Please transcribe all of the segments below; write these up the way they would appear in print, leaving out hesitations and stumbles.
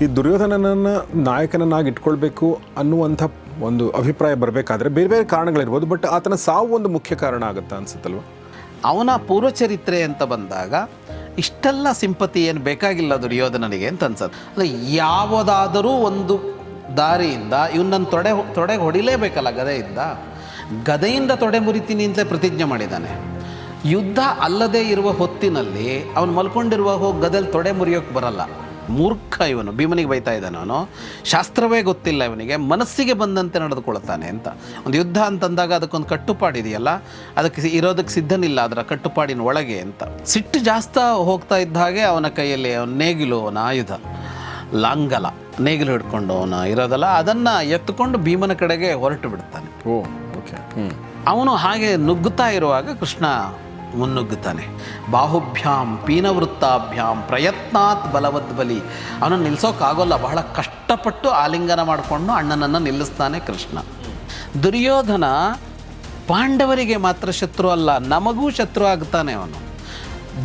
ಈ ದುರ್ಯೋಧನನನ್ನು ನಾಯಕನನ್ನಾಗಿ ಇಟ್ಕೊಳ್ಬೇಕು ಅನ್ನುವಂಥ ಒಂದು ಅಭಿಪ್ರಾಯ ಬರಬೇಕಾದ್ರೆ ಬೇರೆ ಬೇರೆ ಕಾರಣಗಳಿರ್ಬೋದು, ಬಟ್ ಆತನ ಸಾವು ಒಂದು ಮುಖ್ಯ ಕಾರಣ ಆಗುತ್ತಾ ಅನ್ಸುತ್ತಲ್ವ? ಅವನ ಪೂರ್ವಚರಿತ್ರೆ ಅಂತ ಬಂದಾಗ ಇಷ್ಟೆಲ್ಲ ಸಿಂಪತಿ ಏನು ಬೇಕಾಗಿಲ್ಲ ದುರ್ಯೋಧನನಿಗೆ ಅಂತ ಅನ್ಸತ್ತೆ. ಅಂದರೆ ಯಾವುದಾದರೂ ಒಂದು ದಾರಿಯಿಂದ ಇವನನ್ನು ತೊಡೆಗೆ ಹೊಡಿಲೇಬೇಕಲ್ಲ ಗದೆಯಿಂದ ತೊಡೆ ಮುರಿತೀನಿ ಅಂತಲೇ ಪ್ರತಿಜ್ಞೆ ಮಾಡಿದ್ದಾನೆ. ಯುದ್ಧ ಅಲ್ಲದೇ ಇರುವ ಹೊತ್ತಿನಲ್ಲಿ ಅವನು ಮಲ್ಕೊಂಡಿರುವ ಹೋಗಿ ಗದೆಯಲ್ಲಿ ತೊಡೆ ಮುರಿಯೋಕ್ಕೆ ಬರಲ್ಲ. ಮೂರ್ಖ ಇವನು, ಭೀಮನಿಗೆ ಬೈತಾ ಇದ್ದಾನೆ. ಅವನು ಶಾಸ್ತ್ರವೇ ಗೊತ್ತಿಲ್ಲ ಇವನಿಗೆ, ಮನಸ್ಸಿಗೆ ಬಂದಂತೆ ನಡೆದುಕೊಳ್ತಾನೆ ಅಂತ. ಒಂದು ಯುದ್ಧ ಅಂತಂದಾಗ ಅದಕ್ಕೊಂದು ಕಟ್ಟುಪಾಡಿದೆಯಲ್ಲ, ಅದಕ್ಕೆ ಇರೋದಕ್ಕೆ ಸಿದ್ಧನಿಲ್ಲ ಅದರ ಕಟ್ಟುಪಾಡಿನ ಒಳಗೆ ಅಂತ. ಸಿಟ್ಟು ಜಾಸ್ತಿ ಹೋಗ್ತಾ ಇದ್ದ ಹಾಗೆ ಅವನ ಕೈಯಲ್ಲಿ ಅವನ ನೇಗಿಲು, ಅವನ ಆಯುಧ ಲಾಂಗಲ, ನೇಗಿಲು ಹಿಡ್ಕೊಂಡು ಅವನ ಇರೋದಲ್ಲ, ಅದನ್ನು ಎತ್ತುಕೊಂಡು ಭೀಮನ ಕಡೆಗೆ ಹೊರಟು ಬಿಡ್ತಾನೆ. ಅವನು ಹಾಗೆ ನುಗ್ಗುತ್ತಾ ಇರುವಾಗ ಕೃಷ್ಣ ಮುನ್ನುಗ್ಗುತ್ತಾನೆ. ಬಾಹುಭ್ಯಾಂ ಪೀನವೃತ್ತಾಭ್ಯಾಂ ಪ್ರಯತ್ನಾತ್ ಬಲವದ್ಬಲಿ. ಅವನನ್ನು ನಿಲ್ಲಿಸೋಕ್ಕಾಗೋಲ್ಲ, ಬಹಳ ಕಷ್ಟಪಟ್ಟು ಆಲಿಂಗನ ಮಾಡಿಕೊಂಡು ಅಣ್ಣನನ್ನು ನಿಲ್ಲಿಸ್ತಾನೆ ಕೃಷ್ಣ. ದುರ್ಯೋಧನ ಪಾಂಡವರಿಗೆ ಮಾತ್ರ ಶತ್ರು ಅಲ್ಲ, ನಮಗೂ ಶತ್ರು ಆಗ್ತಾನೆ ಅವನು.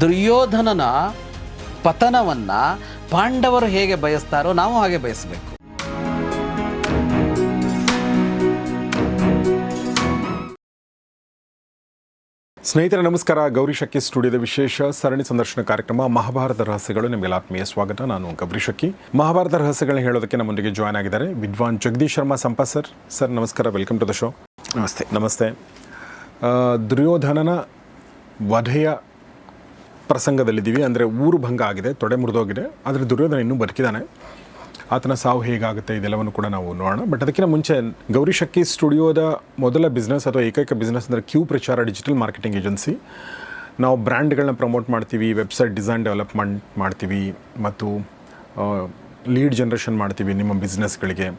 ದುರ್ಯೋಧನನ ಪತನವನ್ನು ಪಾಂಡವರು ಹೇಗೆ ಬಯಸ್ತಾರೋ ನಾವು ಹಾಗೆ ಬಯಸಬೇಕು. ಸ್ನೇಹಿತರೆ ನಮಸ್ಕಾರ. ಗೌರಿ ಶಕ್ಕಿ ಸ್ಟುಡಿಯೋದ ವಿಶೇಷ ಸರಣಿ ಸಂದರ್ಶನ ಕಾರ್ಯಕ್ರಮ ಮಹಾಭಾರತ ರಹಸ್ಯಗಳು. ನಿಮಗೆಲ್ಲ ಆತ್ಮೀಯ ಸ್ವಾಗತ. ನಾನು ಗೌರಿ ಶಕ್ಕಿ. ಮಹಾಭಾರತ ರಹಸ್ಯಗಳನ್ನ ಹೇಳೋದಕ್ಕೆ ನಮ್ಮೊಂದಿಗೆ ಜಾಯ್ನ್ ಆಗಿದ್ದಾರೆ ವಿದ್ವಾನ್ ಜಗದೀಶ್ ಶರ್ಮಾ ಸಂಪಾ ಸರ್. ಸರ್ ನಮಸ್ಕಾರ, ವೆಲ್ಕಮ್ ಟು ದ ಶೋ. ನಮಸ್ತೆ. ನಮಸ್ತೆ. ದುರ್ಯೋಧನನ ವಧೆಯ ಪ್ರಸಂಗದಲ್ಲಿದ್ದೀವಿ. ಅಂದರೆ ಊರು ಭಂಗ ಆಗಿದೆ, ತೊಡೆ ಮುರಿದೋಗಿದೆ, ಆದರೆ ದುರ್ಯೋಧನ ಇನ್ನೂ ಬದುಕಿದ್ದಾನೆ. ಆತನ ಸಾವು ಹೇಗಾಗುತ್ತೆ ಇದೆಲ್ಲವನ್ನು ಕೂಡ ನಾವು ನೋಡೋಣ. ಬಟ್ ಅದಕ್ಕಿಂತ ಮುಂಚೆ ಗೌರಿ ಶಕ್ಕಿ ಸ್ಟುಡಿಯೋದ ಮೊದಲ ಬಿಸ್ನೆಸ್ ಅಥವಾ ಏಕೈಕ ಬಿಸ್ನೆಸ್ ಅಂದರೆ ಕ್ಯೂ ಪ್ರಚಾರ ಡಿಜಿಟಲ್ ಮಾರ್ಕೆಟಿಂಗ್ ಏಜೆನ್ಸಿ. ನಾವು ಬ್ರ್ಯಾಂಡ್ಗಳನ್ನ ಪ್ರಮೋಟ್ ಮಾಡ್ತೀವಿ, ವೆಬ್ಸೈಟ್ ಡಿಸೈನ್ ಡೆವಲಪ್ಮೆಂಟ್ ಮಾಡ್ತೀವಿ, ಮತ್ತು ಲೀಡ್ ಜನ್ರೇಷನ್ ಮಾಡ್ತೀವಿ ನಿಮ್ಮ ಬಿಸ್ನೆಸ್ಗಳಿಗೆ,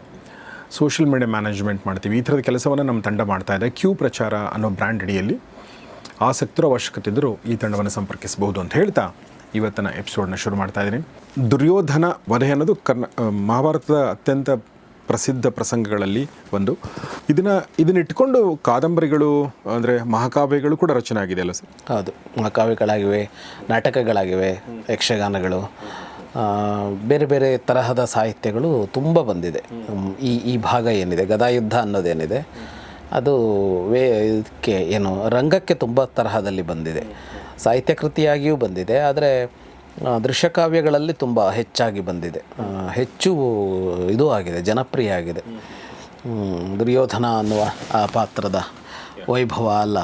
ಸೋಷಿಯಲ್ ಮೀಡಿಯಾ ಮ್ಯಾನೇಜ್ಮೆಂಟ್ ಮಾಡ್ತೀವಿ. ಈ ಥರದ ಕೆಲಸವನ್ನು ನಮ್ಮ ತಂಡ ಮಾಡ್ತಾ ಇದೆ. ಕ್ಯೂ ಪ್ರಚಾರ ಅನ್ನೋ ಬ್ರ್ಯಾಂಡ್ ಅಡಿಯಲ್ಲಿ ಆಸಕ್ತರು ಅವಶ್ಯಕತೆ ಇದ್ದರೂ ಈ ತಂಡವನ್ನು ಸಂಪರ್ಕಿಸಬಹುದು ಅಂತ ಹೇಳ್ತಾ ಇವತ್ತಿನ ಎಪಿಸೋಡ್ನ ಶುರು ಮಾಡ್ತಾ ಇದ್ದೀನಿ. ದುರ್ಯೋಧನ ವಧೆ ಅನ್ನೋದು ಮಹಾಭಾರತದ ಅತ್ಯಂತ ಪ್ರಸಿದ್ಧ ಪ್ರಸಂಗಗಳಲ್ಲಿ ಒಂದು. ಇದನ್ನ ಇಟ್ಕೊಂಡು ಕಾದಂಬರಿಗಳು ಅಂದರೆ ಮಹಾಕಾವ್ಯಗಳು ಕೂಡ ರಚನೆ ಆಗಿದೆ ಅಲ್ಲ ಸರ್? ಹೌದು, ಮಹಾಕಾವ್ಯಗಳಾಗಿವೆ, ನಾಟಕಗಳಾಗಿವೆ, ಯಕ್ಷಗಾನಗಳು, ಬೇರೆ ಬೇರೆ ತರಹದ ಸಾಹಿತ್ಯಗಳು ತುಂಬ ಬಂದಿದೆ. ಈ ಭಾಗ ಏನಿದೆ ಗದಾಯುದ್ಧ ಅನ್ನೋದೇನಿದೆ ಅದು ಇದಕ್ಕೆ ಏನು ರಂಗಕ್ಕೆ ತುಂಬ ತರಹದಲ್ಲಿ ಬಂದಿದೆ. ಸಾಹಿತ್ಯ ಕೃತಿಯಾಗಿಯೂ ಬಂದಿದೆ, ಆದರೆ ದೃಶ್ಯಕಾವ್ಯಗಳಲ್ಲಿ ತುಂಬ ಹೆಚ್ಚಾಗಿ ಬಂದಿದೆ, ಹೆಚ್ಚು ಇದು ಆಗಿದೆ, ಜನಪ್ರಿಯ ಆಗಿದೆ. ದುರ್ಯೋಧನ ಅನ್ನುವ ಆ ಪಾತ್ರದ ವೈಭವ ಅಲ್ಲ,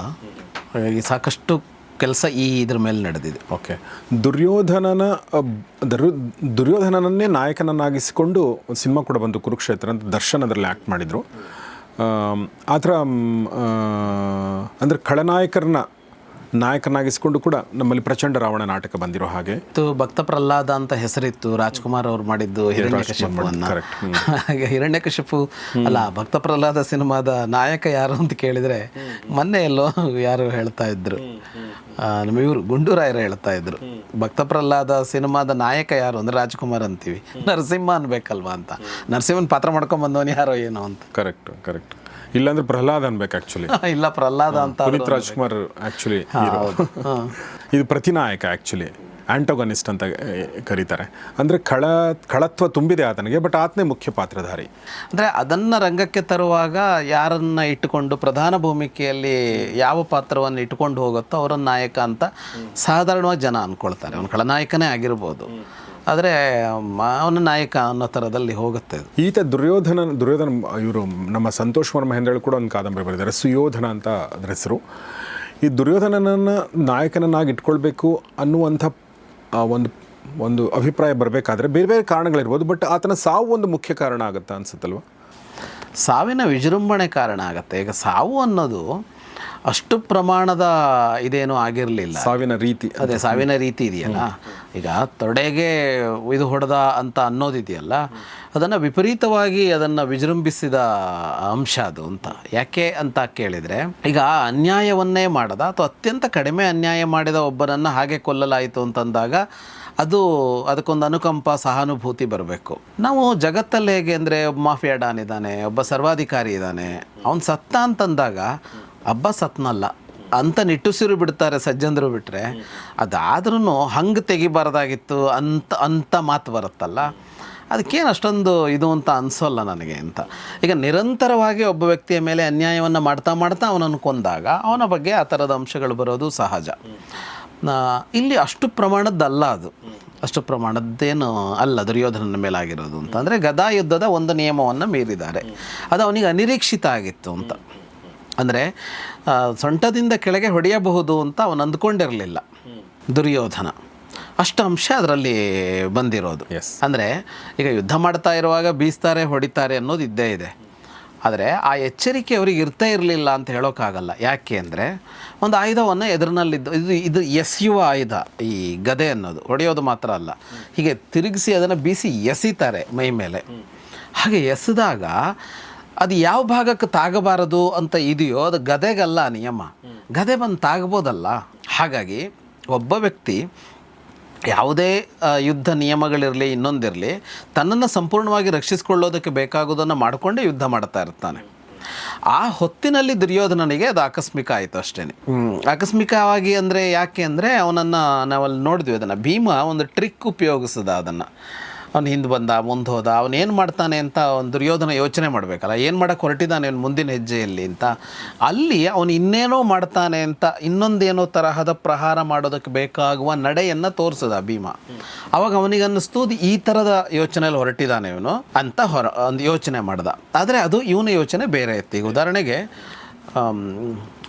ಹಾಗಾಗಿ ಸಾಕಷ್ಟು ಕೆಲಸ ಇದ್ರ ಮೇಲೆ ನಡೆದಿದೆ. ಓಕೆ. ದುರ್ಯೋಧನನನ್ನೇ ನಾಯಕನನ್ನಾಗಿಸಿಕೊಂಡು ಸಿನಿಮಾ ಕೂಡ ಬಂದು ಕುರುಕ್ಷೇತ್ರ ಅಂತ ದರ್ಶನ್ ಅದರಲ್ಲಿ ಆ್ಯಕ್ಟ್ ಮಾಡಿದರು. ಆ ಥರ ಅಂದರೆ ಖಳನಾಯಕರನ್ನ ನಾಯಕನಾಗಿಸಿಕೊಂಡು ಕೂಡ ನಮ್ಮಲ್ಲಿ ಪ್ರಚಂಡ ರಾವಣ ನಾಟಕ ಬಂದಿರೋ ಹಾಗೆ ಭಕ್ತ ಪ್ರಹ್ಲಾದ ಅಂತ ಹೆಸರಿತ್ತು. ರಾಜ್ಕುಮಾರ್ ಅವ್ರು ಮಾಡಿದ್ದು ಹಿರಣ್ಯಕಶಿಪುವನ್ನ. ಹಾಗೆ ಹಿರಣ್ಯಕಶಿಪು ಅಲ್ಲ, ಭಕ್ತ ಪ್ರಹ್ಲಾದ ಸಿನಿಮಾದ ನಾಯಕ ಯಾರು ಅಂತ ಕೇಳಿದರೆ ಮೊನ್ನೆ ಎಲ್ಲೋ ಯಾರು ಹೇಳ್ತಾ ಇದ್ರು, ನಮ್ಮ ಇವರು ಗುಂಡೂರಾಯರು ಹೇಳ್ತಾ ಇದ್ರು, ಭಕ್ತ ಪ್ರಹ್ಲಾದ ಸಿನಿಮಾದ ನಾಯಕ ಯಾರು ಅಂದರೆ ರಾಜ್ಕುಮಾರ್ ಅಂತೀವಿ, ನರಸಿಂಹ ಅನ್ಬೇಕಲ್ವಾ ಅಂತ. ನರಸಿಂಹನ ಪಾತ್ರ ಮಾಡ್ಕೊಂಡ್ ಬಂದವನು ಯಾರೋ ಏನೋ ಅಂತ. ಕರೆಕ್ಟ್. ಇಲ್ಲಾಂದ್ರೆ ಪ್ರಹ್ಲಾದ್ ಅನ್ಬೇಕು ಆಕ್ಚುಲಿ. ಇಲ್ಲ, ಪ್ರಹ್ಲಾದ ಅಂತ ಪುನೀತ್ ರಾಜ್ಕುಮಾರ್ ಆಕ್ಚುಲಿ. ಇದು ಪ್ರತಿನಾಯಕ, ಆಕ್ಚುಲಿ ಆಂಟೋಗನಿಸ್ಟ್ ಅಂತ ಕರೀತಾರೆ. ಅಂದರೆ ಖಳತ್ವ ತುಂಬಿದೆ ಆತನಿಗೆ, ಬಟ್ ಆತನೇ ಮುಖ್ಯ ಪಾತ್ರಧಾರಿ. ಅಂದರೆ ಅದನ್ನು ರಂಗಕ್ಕೆ ತರುವಾಗ ಯಾರನ್ನು ಇಟ್ಟುಕೊಂಡು ಪ್ರಧಾನ ಭೂಮಿಕೆಯಲ್ಲಿ ಯಾವ ಪಾತ್ರವನ್ನು ಇಟ್ಕೊಂಡು ಹೋಗುತ್ತೋ ಅವರನ್ನು ನಾಯಕ ಅಂತ ಸಾಧಾರಣವಾಗಿ ಜನ ಅಂದ್ಕೊಳ್ತಾರೆ. ಅವನು ಖಳನಾಯಕನೇ ಆಗಿರ್ಬೋದು, ಆದರೆ ಅವನ ನಾಯಕ ಅನ್ನೋ ಥರದಲ್ಲಿ ಹೋಗುತ್ತೆ. ಈತ ದುರ್ಯೋಧನ ಇವರು ನಮ್ಮ ಸಂತೋಷ್ ವರ್ಮ ಹೆಂದೇಳು ಕೂಡ ಒಂದು ಕಾದಂಬರಿ ಬರೆದಿದ್ದಾರೆ, ಸುಯೋಧನ ಅಂತ ಅದರ ಹೆಸರು. ಈ ದುರ್ಯೋಧನನನ್ನು ನಾಯಕನನ್ನಾಗಿ ಇಟ್ಕೊಳ್ಬೇಕು ಅನ್ನುವಂಥ ಒಂದು ಅಭಿಪ್ರಾಯ ಬರಬೇಕಾದ್ರೆ ಬೇರೆ ಬೇರೆ ಕಾರಣಗಳಿರ್ಬೋದು, ಬಟ್ ಆತನ ಸಾವು ಒಂದು ಮುಖ್ಯ ಕಾರಣ ಆಗುತ್ತಾ ಅನ್ಸುತ್ತಲ್ವ? ಸಾವಿನ ವಿಜೃಂಭಣೆ ಕಾರಣ ಆಗುತ್ತೆ. ಈಗ ಸಾವು ಅನ್ನೋದು ಅಷ್ಟು ಪ್ರಮಾಣದ ಇದೇನೂ ಆಗಿರಲಿಲ್ಲ. ಸಾವಿನ ರೀತಿ ಇದೆಯಲ್ಲ, ಈಗ ತೊಡೆಗೆ ಇದು ಹೊಡೆದ ಅಂತ ಅನ್ನೋದಿದೆಯಲ್ಲ, ಅದನ್ನು ವಿಪರೀತವಾಗಿ ಅದನ್ನು ವಿಜೃಂಭಿಸಿದ ಅಂಶ ಅದು ಅಂತ. ಯಾಕೆ ಅಂತ ಕೇಳಿದರೆ, ಈಗ ಅನ್ಯಾಯವನ್ನೇ ಮಾಡದ ಅಥವಾ ಅತ್ಯಂತ ಕಡಿಮೆ ಅನ್ಯಾಯ ಮಾಡಿದ ಒಬ್ಬನನ್ನು ಹಾಗೆ ಕೊಲ್ಲಲಾಯಿತು ಅಂತಂದಾಗ ಅದಕ್ಕೊಂದು ಅನುಕಂಪ, ಸಹಾನುಭೂತಿ ಬರಬೇಕು. ನಾವು ಜಗತ್ತಲ್ಲಿ ಹೇಗೆ ಅಂದರೆ, ಒಬ್ಬ ಮಾಫಿಯಾ ಡಾನ್ ಇದ್ದಾನೆ, ಒಬ್ಬ ಸರ್ವಾಧಿಕಾರಿ ಇದ್ದಾನೆ, ಅವನು ಸತ್ತ ಅಂತಂದಾಗ ಹಬ್ಬ ಸತ್ನಲ್ಲ ಅಂತ ನಿಟ್ಟುಸಿರು ಬಿಡ್ತಾರೆ ಸಜ್ಜಂದರು ಬಿಟ್ಟರೆ. ಅದಾದ್ರೂ ಹಂಗೆ ತೆಗಿಬಾರ್ದಾಗಿತ್ತು ಅಂತ ಮಾತು ಬರುತ್ತಲ್ಲ. ಅದಕ್ಕೇನು ಅಷ್ಟೊಂದು ಇದು ಅಂತ ಅನಿಸೋಲ್ಲ ನನಗೆ ಅಂತ. ಈಗ ನಿರಂತರವಾಗಿ ಒಬ್ಬ ವ್ಯಕ್ತಿಯ ಮೇಲೆ ಅನ್ಯಾಯವನ್ನು ಮಾಡ್ತಾ ಮಾಡ್ತಾ ಅವನನ್ನು ಕೊಂದಾಗ ಅವನ ಬಗ್ಗೆ ಆ ಥರದ ಅಂಶಗಳು ಬರೋದು ಸಹಜ. ಇಲ್ಲಿ ಅಷ್ಟು ಪ್ರಮಾಣದ್ದಲ್ಲ, ಅದು ಅಷ್ಟು ಪ್ರಮಾಣದ್ದೇನು ಅಲ್ಲ ದುರ್ಯೋಧನನ ಮೇಲಾಗಿರೋದು ಅಂತ. ಅಂದರೆ ಗದಾಯುದ್ಧದ ಒಂದು ನಿಯಮವನ್ನು ಮೀರಿದ್ದಾರೆ, ಅದು ಅವನಿಗೆ ಅನಿರೀಕ್ಷಿತ ಆಗಿತ್ತು ಅಂತ. ಅಂದರೆ ಸೊಂಟದಿಂದ ಕೆಳಗೆ ಹೊಡೆಯಬಹುದು ಅಂತ ಅವನು ಅಂದ್ಕೊಂಡಿರಲಿಲ್ಲ ದುರ್ಯೋಧನ. ಅಷ್ಟು ಅಂಶ ಅದರಲ್ಲಿ ಬಂದಿರೋದು. ಅಂದರೆ ಈಗ ಯುದ್ಧ ಮಾಡ್ತಾ ಇರುವಾಗ ಬೀಸ್ತಾರೆ ಹೊಡಿತಾರೆ ಅನ್ನೋದು ಇದ್ದೇ ಇದೆ. ಆದರೆ ಆ ಎಚ್ಚರಿಕೆ ಅವ್ರಿಗೆ ಇರ್ತಾ ಇರಲಿಲ್ಲ ಅಂತ ಹೇಳೋಕ್ಕಾಗಲ್ಲ. ಯಾಕೆ ಅಂದರೆ ಒಂದು ಆಯುಧವನ್ನು ಎದುರಿನಲ್ಲಿದ್ದು ಇದು ಎಸೆಯುವ ಆಯುಧ ಈ ಗದೆ ಅನ್ನೋದು, ಹೊಡೆಯೋದು ಮಾತ್ರ ಅಲ್ಲ, ಹೀಗೆ ತಿರುಗಿಸಿ ಅದನ್ನು ಬೀಸಿ ಎಸಿತಾರೆ ಮೈ ಮೇಲೆ. ಹಾಗೆ ಎಸೆದಾಗ ಅದು ಯಾವ ಭಾಗಕ್ಕೆ ತಾಗಬಾರದು ಅಂತ ಇದೆಯೋ ಅದು ಗದೆಗಲ್ಲ ನಿಯಮ, ಗದೆ ಬಂದು ತಾಗ್ಬೋದಲ್ಲ. ಹಾಗಾಗಿ ಒಬ್ಬ ವ್ಯಕ್ತಿ ಯಾವುದೇ ಯುದ್ಧ ನಿಯಮಗಳಿರಲಿ ಇನ್ನೊಂದಿರಲಿ ತನ್ನನ್ನು ಸಂಪೂರ್ಣವಾಗಿ ರಕ್ಷಿಸಿಕೊಳ್ಳೋದಕ್ಕೆ ಬೇಕಾಗೋದನ್ನು ಮಾಡಿಕೊಂಡೇ ಯುದ್ಧ ಮಾಡ್ತಾ ಇರ್ತಾನೆ. ಆ ಹೊತ್ತಿನಲ್ಲಿ ದುರ್ಯೋಧನನಿಗೆ ಅದು ಆಕಸ್ಮಿಕ ಆಯಿತು ಅಷ್ಟೇ. ಆಕಸ್ಮಿಕವಾಗಿ ಅಂದರೆ ಯಾಕೆ ಅಂದರೆ ಅವನನ್ನು ನಾವಲ್ಲಿ ನೋಡಿದ್ವಿ, ಅದನ್ನು ಭೀಮ ಒಂದು ಟ್ರಿಕ್ ಉಪಯೋಗಿಸಿದ. ಅದನ್ನು ಅವನು ಹಿಂದೆ ಬಂದ ಮುಂದೆ ಹೋದ, ಅವನೇನು ಮಾಡ್ತಾನೆ ಅಂತ ಒಂದು ದುರ್ಯೋಧನ ಯೋಚನೆ ಮಾಡಬೇಕಲ್ಲ, ಏನು ಮಾಡೋಕ್ಕೆ ಹೊರಟಿದ್ದಾನೆ ಅವನು ಮುಂದಿನ ಹೆಜ್ಜೆಯಲ್ಲಿ ಅಂತ. ಅಲ್ಲಿ ಅವನು ಇನ್ನೇನೋ ಮಾಡ್ತಾನೆ ಅಂತ ಇನ್ನೊಂದೇನೋ ತರಹದ ಪ್ರಹಾರ ಮಾಡೋದಕ್ಕೆ ಬೇಕಾಗುವ ನಡೆಯನ್ನು ತೋರಿಸಿದ ಭೀಮ. ಅವಾಗ ಅವನಿಗೆ ಅನ್ನಿಸ್ತು ಈ ಥರದ ಯೋಚನೆಯಲ್ಲಿ ಹೊರಟಿದ್ದಾನೆ ಇವನು ಅಂತ ಒಂದು ಯೋಚನೆ ಮಾಡ್ದ. ಆದರೆ ಅದು ಇವನ ಯೋಚನೆ ಬೇರೆ ಇತ್ತು. ಈಗ ಉದಾಹರಣೆಗೆ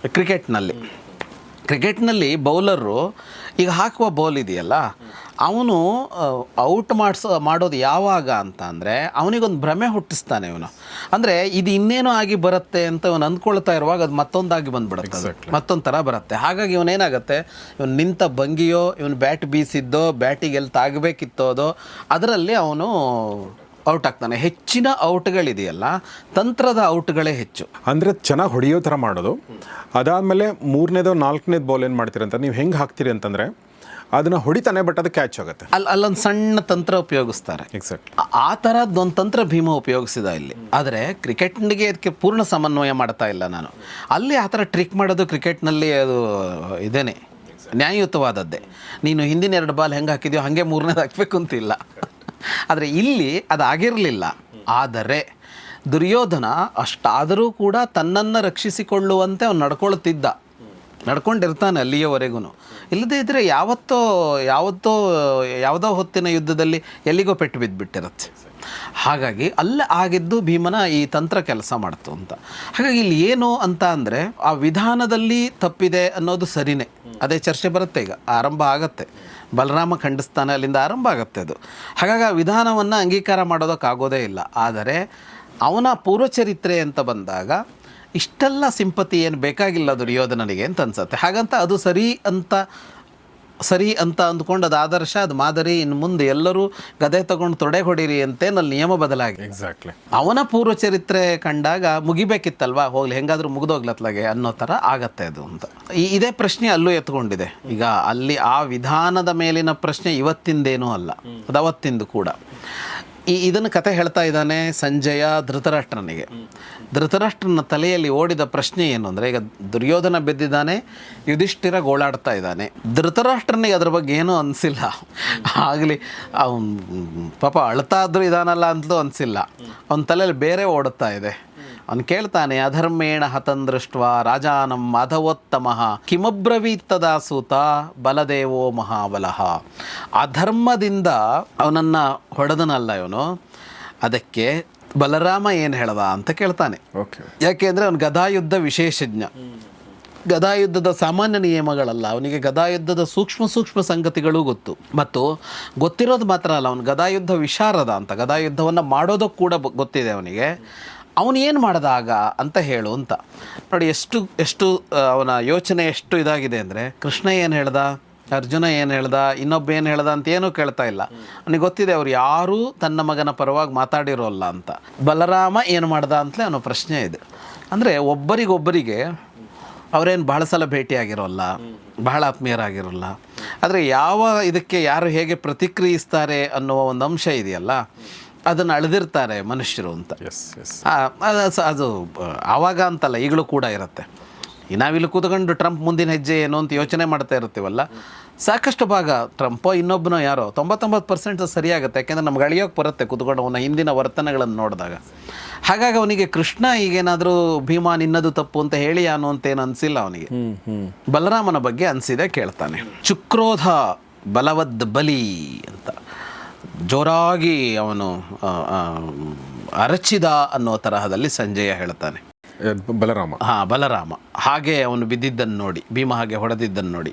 ಕ್ರಿಕೆಟ್ನಲ್ಲಿ ಬೌಲರು ಈಗ ಹಾಕುವ ಬೌಲ್ ಇದೆಯಲ್ಲ, ಅವನು ಔಟ್ ಮಾಡೋದು ಯಾವಾಗ ಅಂತ ಅಂದರೆ ಅವನಿಗೊಂದು ಭ್ರಮೆ ಹುಟ್ಟಿಸ್ತಾನೆ ಇವನು. ಅಂದರೆ ಇದು ಇನ್ನೇನೋ ಆಗಿ ಬರುತ್ತೆ ಅಂತ ಇವನು ಅಂದ್ಕೊಳ್ತಾ ಇರುವಾಗ ಅದು ಮತ್ತೊಂದಾಗಿ ಬಂದುಬಿಡುತ್ತೆ, ಮತ್ತೊಂದು ಥರ ಬರುತ್ತೆ. ಹಾಗಾಗಿ ಇವನೇನಾಗುತ್ತೆ, ಇವನು ನಿಂತ ಭಂಗಿಯೋ ಇವನು ಬ್ಯಾಟ್ ಬೀಸಿದ್ದೋ ಬ್ಯಾಟಿಗೆ ಎಲ್ಲಿ ತಾಗಬೇಕಿತ್ತೋದೋ ಅದರಲ್ಲಿ ಅವನು ಔಟ್ ಆಗ್ತಾನೆ. ಹೆಚ್ಚಿನ ಔಟ್ಗಳಿದೆಯಲ್ಲ, ತಂತ್ರದ ಔಟ್ಗಳೇ ಹೆಚ್ಚು. ಅಂದರೆ ಚೆನ್ನಾಗಿ ಹೊಡೆಯೋ ಥರ ಮಾಡೋದು. ಅದಾದಮೇಲೆ 3ನೇದು 4ನೇದು ಬಾಲ್ ಏನು ಮಾಡ್ತೀರಿ ಅಂತ ನೀವು ಹೆಂಗೆ ಹಾಕ್ತೀರಿ ಅಂತಂದರೆ ಅದನ್ನು ಹೊಡಿತಾನೆ, ಬಟ್ ಅದು ಕ್ಯಾಚ್ ಆಗುತ್ತೆ. ಅಲ್ಲೊಂದು ಸಣ್ಣ ತಂತ್ರ ಉಪಯೋಗಿಸ್ತಾರೆ. ಎಕ್ಸಾಕ್ಟ್ ಆ ಥರದ್ದೊಂದು ತಂತ್ರ ಭೀಮ ಉಪಯೋಗಿಸಿದ ಇಲ್ಲಿ. ಆದರೆ ಕ್ರಿಕೆಟ್ನಿಗೆ ಅದಕ್ಕೆ ಪೂರ್ಣ ಸಮನ್ವಯ ಮಾಡ್ತಾ ಇಲ್ಲ ನಾನು. ಅಲ್ಲಿ ಆ ಥರ ಟ್ರಿಕ್ ಮಾಡೋದು ಕ್ರಿಕೆಟ್ನಲ್ಲಿ ಅದು ಇದೇನೆ ನ್ಯಾಯಯುತವಾದದ್ದೇ. ನೀನು ಹಿಂದಿನ 2 ಬಾಲ್ ಹೆಂಗೆ ಹಾಕಿದೆಯೋ ಹಾಗೆ 3ನೇದು ಹಾಕಬೇಕು ಅಂತಿಲ್ಲ. ಆದರೆ ಇಲ್ಲಿ ಅದಾಗಿರಲಿಲ್ಲ. ಆದರೆ ದುರ್ಯೋಧನ ಅಷ್ಟಾದರೂ ಕೂಡ ತನ್ನನ್ನು ರಕ್ಷಿಸಿಕೊಳ್ಳುವಂತೆ ಅವನು ನಡ್ಕೊಂಡಿರ್ತಾನೆ ಅಲ್ಲಿಯವರೆಗೂ. ಇಲ್ಲದೇ ಇದ್ದರೆ ಯಾವುದೋ ಹೊತ್ತಿನ ಯುದ್ಧದಲ್ಲಿ ಎಲ್ಲಿಗೋ ಪೆಟ್ಟು ಬಿದ್ದುಬಿಟ್ಟಿರುತ್ತೆ. ಹಾಗಾಗಿ ಅಲ್ಲೇ ಆಗಿದ್ದು ಭೀಮನ ಈ ತಂತ್ರ ಕೆಲಸ ಮಾಡ್ತು ಅಂತ. ಹಾಗಾಗಿ ಇಲ್ಲಿ ಏನು ಅಂತ ಅಂದರೆ ಆ ವಿಧಾನದಲ್ಲಿ ತಪ್ಪಿದೆ ಅನ್ನೋದು ಸರಿನೇ, ಅದೇ ಚರ್ಚೆ ಬರುತ್ತೆ. ಈಗ ಆರಂಭ ಆಗತ್ತೆ, ಬಲರಾಮ ಖಂಡಿಸ್ತಾನೆ, ಅಲ್ಲಿಂದ ಆರಂಭ ಆಗುತ್ತೆ ಅದು. ಹಾಗಾಗಿ ಆ ವಿಧಾನವನ್ನು ಅಂಗೀಕಾರ ಮಾಡೋದಕ್ಕಾಗೋದೇ ಇಲ್ಲ. ಆದರೆ ಅವನ ಪೂರ್ವಚರಿತ್ರೆ ಅಂತ ಬಂದಾಗ ಇಷ್ಟೆಲ್ಲ ಸಿಂಪತಿ ಏನು ಬೇಕಾಗಿಲ್ಲ ದುರ್ಯೋಧನನಿಗೆ ಅಂತ ಅನ್ಸುತ್ತೆ. ಹಾಗಂತ ಅದು ಸರಿ ಅಂತ ಅಂದ್ಕೊಂಡು ಅದು ಆದರ್ಶ, ಅದು ಮಾದರಿ, ಇನ್ನು ಮುಂದೆ ಎಲ್ಲರೂ ಗದೆ ತಗೊಂಡು ತೊಡೆ ಹೊಡೀರಿ ಅಂತೇನಲ್ಲಿ ನಿಯಮ ಬದಲಾಗಿದೆ. ಎಕ್ಸಾಕ್ಟ್ಲಿ ಅವನ ಪೂರ್ವಚರಿತ್ರೆ ಕಂಡಾಗ ಮುಗಿಬೇಕಿತ್ತಲ್ವಾ, ಹೋಗ್ಲಿ ಹೆಂಗಾದ್ರೂ ಮುಗಿದೋಗ್ಲತ್ಲಾಗೆ ಅನ್ನೋ ಥರ ಆಗತ್ತೆ ಅದು ಅಂತ. ಇದೇ ಪ್ರಶ್ನೆ ಅಲ್ಲೂ ಎತ್ಕೊಂಡಿದೆ. ಈಗ ಅಲ್ಲಿ ಆ ವಿಧಾನದ ಮೇಲಿನ ಪ್ರಶ್ನೆ ಇವತ್ತಿಂದೇನೂ ಅಲ್ಲ, ಅದು ಅವತ್ತಿಂದು ಕೂಡ. ಇದನ್ನು ಕತೆ ಹೇಳ್ತಾ ಇದ್ದಾನೆ ಸಂಜಯ ಧೃತರಾಷ್ಟ್ರನಿಗೆ. ಧೃತರಾಷ್ಟ್ರನ ತಲೆಯಲ್ಲಿ ಓಡಿದ ಪ್ರಶ್ನೆ ಏನು ಅಂದರೆ, ಈಗ ದುರ್ಯೋಧನ ಬೆದ್ದಿದ್ದಾನೆ, ಯುಧಿಷ್ಠಿರ ಗೋಳಾಡ್ತಾ ಇದ್ದಾನೆ. ಧೃತರಾಷ್ಟ್ರನಿಗೆ ಅದ್ರ ಬಗ್ಗೆ ಏನೂ ಅನಿಸಿಲ್ಲ. ಆಗಲಿ ಅವನು ಪಾಪ ಅಳ್ತಾ ಇದ್ರೂ ಇದಾನಲ್ಲ ಅಂತಲೂ ಅನಿಸಿಲ್ಲ. ಅವನ ತಲೆಯಲ್ಲಿ ಬೇರೆ ಓಡುತ್ತಾ ಇದೆ. ಅವನು ಕೇಳ್ತಾನೆ, ಅಧರ್ಮೇಣ ಹತಂದೃಷ್ಟ ರಾಜಾನಂ ಮಾಧವೋತ್ತಮಃ ಕಿಮಬ್ರವೀತ್ತದಾ ಸೂತ ಬಲದೇವೋ ಮಹಾಬಲಃ. ಅಧರ್ಮದಿಂದ ಅವನನ್ನು ಹೊಡೆದನಲ್ಲ ಇವನು, ಅದಕ್ಕೆ ಬಲರಾಮ ಏನು ಹೇಳ್ದ ಅಂತ ಕೇಳ್ತಾನೆ. ಯಾಕೆ ಅಂದರೆ ಅವನು ಗದಾಯುದ್ಧ ವಿಶೇಷಜ್ಞ. ಗದಾಯುದ್ಧದ ಸಾಮಾನ್ಯ ನಿಯಮಗಳಲ್ಲ, ಅವನಿಗೆ ಗದಾಯುದ್ಧದ ಸೂಕ್ಷ್ಮ ಸಂಗತಿಗಳೂ ಗೊತ್ತು. ಮತ್ತು ಗೊತ್ತಿರೋದು ಮಾತ್ರ ಅಲ್ಲ, ಅವನು ಗದಾಯುದ್ಧ ವಿಶಾರದ ಅಂತ, ಗದಾಯುದ್ಧವನ್ನು ಮಾಡೋದಕ್ಕೆ ಕೂಡ ಗೊತ್ತಿದೆ ಅವನಿಗೆ. ಅವನು ಏನು ಮಾಡ್ದಾಗ ಅಂತ ಹೇಳು ಅಂತ. ನೋಡಿ ಎಷ್ಟು ಅವನ ಯೋಚನೆ ಎಷ್ಟು ಇದಾಗಿದೆ ಅಂದರೆ, ಕೃಷ್ಣ ಏನು ಹೇಳ್ದ, ಅರ್ಜುನ ಏನು ಹೇಳ್ದ, ಇನ್ನೊಬ್ಬ ಏನು ಹೇಳ್ದ ಅಂತ ಏನೂ ಕೇಳ್ತಾ ಇಲ್ಲ. ಅವನಿಗೆ ಗೊತ್ತಿದೆ ಅವ್ರು ಯಾರೂ ತನ್ನ ಮಗನ ಪರವಾಗಿ ಮಾತಾಡಿರೋಲ್ಲ ಅಂತ. ಬಲರಾಮ ಏನು ಮಾಡ್ದ ಅಂತಲೇ ಅವನ ಪ್ರಶ್ನೆ ಇದೆ. ಅಂದರೆ ಒಬ್ಬರಿಗೊಬ್ಬರಿಗೆ ಅವರೇನು ಬಹಳ ಸಲ ಭೇಟಿಯಾಗಿರೋಲ್ಲ, ಬಹಳ ಆತ್ಮೀಯರಾಗಿರೋಲ್ಲ. ಆದರೆ ಯಾವ ಇದಕ್ಕೆ ಯಾರು ಹೇಗೆ ಪ್ರತಿಕ್ರಿಯಿಸ್ತಾರೆ ಅನ್ನುವ ಒಂದು ಅಂಶ ಇದೆಯಲ್ಲ, ಅದನ್ನು ಅಳೆದಿರ್ತಾರೆ ಮನುಷ್ಯರು ಅಂತ. ಅದು ಆವಾಗ ಅಂತಲ್ಲ, ಈಗಲೂ ಕೂಡ ಇರುತ್ತೆ. ನಾವಿಲ್ಲಿ ಕೂತ್ಕೊಂಡು ಟ್ರಂಪ್ ಮುಂದಿನ ಹೆಜ್ಜೆ ಏನು ಅಂತ ಯೋಚನೆ ಮಾಡ್ತಾ ಇರ್ತೀವಲ್ಲ, ಸಾಕಷ್ಟು ಭಾಗ ಟ್ರಂಪೋ ಇನ್ನೊಬ್ಬನೋ ಯಾರೋ 99% ಸರಿಯಾಗುತ್ತೆ. ಯಾಕೆಂದರೆ ನಮ್ಗೆ ಅಳಿಯೋಕೆ ಬರುತ್ತೆ ಕೂತ್ಕೊಂಡು ಅವನ ಹಿಂದಿನ ವರ್ತನೆಗಳನ್ನು ನೋಡಿದಾಗ. ಹಾಗಾಗಿ ಅವನಿಗೆ ಕೃಷ್ಣ ಈಗೇನಾದರೂ ಭೀಮಾ ನಿನ್ನದು ತಪ್ಪು ಅಂತ ಹೇಳಿ ಅನ್ನುವಂತೇನು ಅನಿಸಿಲ್ಲ ಅವನಿಗೆ. ಬಲರಾಮನ ಬಗ್ಗೆ ಅನಿಸಿದೆ, ಕೇಳ್ತಾನೆ. ಚುಕ್ರೋಧ ಬಲವದ್ ಬಲಿ ಅಂತ ಜೋರಾಗಿ ಅವನು ಅರಚಿದ ಅನ್ನೋ ತರಹದಲ್ಲಿ ಸಂಜಯ ಹೇಳ್ತಾನೆ. ಬಲರಾಮ ಬಲರಾಮ ಹಾಗೆ ಅವನು ಬಿದ್ದಿದ್ದನ್ನು ನೋಡಿ, ಭೀಮ ಹಾಗೆ ಹೊಡೆದಿದ್ದನ್ನು ನೋಡಿ,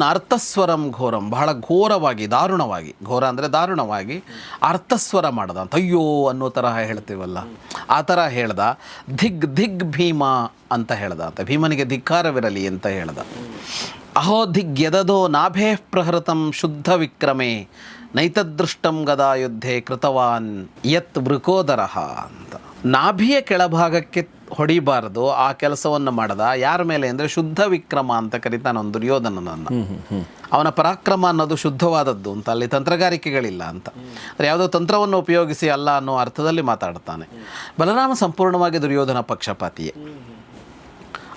ಅರ್ಥಸ್ವರಂ ಘೋರಂ, ಬಹಳ ಘೋರವಾಗಿ, ದಾರುಣವಾಗಿ, ಘೋರ ಅಂದರೆ ದಾರುಣವಾಗಿ ಅರ್ಥಸ್ವರ ಮಾಡದ ಅಂತ, ಅಯ್ಯೋ ಅನ್ನೋ ತರಹ ಹೇಳ್ತೀವಲ್ಲ ಆ ಥರ ಹೇಳ್ದ. ದಿಗ್ ಭೀಮ ಅಂತ ಹೇಳ್ದ ಅಂತ, ಭೀಮನಿಗೆ ಧಿಕ್ಕಾರವಿರಲಿ ಅಂತ ಹೇಳ್ದ. ಅಹೋ ದಿಗ್ಯದೋ ನಾಭೇ ಪ್ರಹೃತಂ ಶುದ್ಧ ವಿಕ್ರಮೆ ನೈತದೃಷ್ಟಂ ಗದಾ ಯುದ್ಧೆ ಕೃತವಾನ್ ಯತ್ ವೃಕೋದರಃ ಅಂತ. ನಾಭಿಯ ಕೆಳಭಾಗಕ್ಕೆ ಹೊಡಿಬಾರ್ದು ಆ ಕೆಲಸವನ್ನು ಮಾಡದ. ಯಾರ ಮೇಲೆ ಅಂದರೆ ಶುದ್ಧ ವಿಕ್ರಮ ಅಂತ ಕರೀತಾನೆ ಒಂದು ದುರ್ಯೋಧನನನ್ನು. ಅವನ ಪರಾಕ್ರಮ ಅನ್ನೋದು ಶುದ್ಧವಾದದ್ದು ಅಂತ, ಅಲ್ಲಿ ತಂತ್ರಗಾರಿಕೆಗಳಿಲ್ಲ ಅಂತ. ಯಾವುದೋ ತಂತ್ರವನ್ನು ಉಪಯೋಗಿಸಿ ಅಲ್ಲ ಅನ್ನೋ ಅರ್ಥದಲ್ಲಿ ಮಾತಾಡ್ತಾನೆ. ಬಲರಾಮ ಸಂಪೂರ್ಣವಾಗಿ ದುರ್ಯೋಧನ ಪಕ್ಷಪಾತಿಯೇ,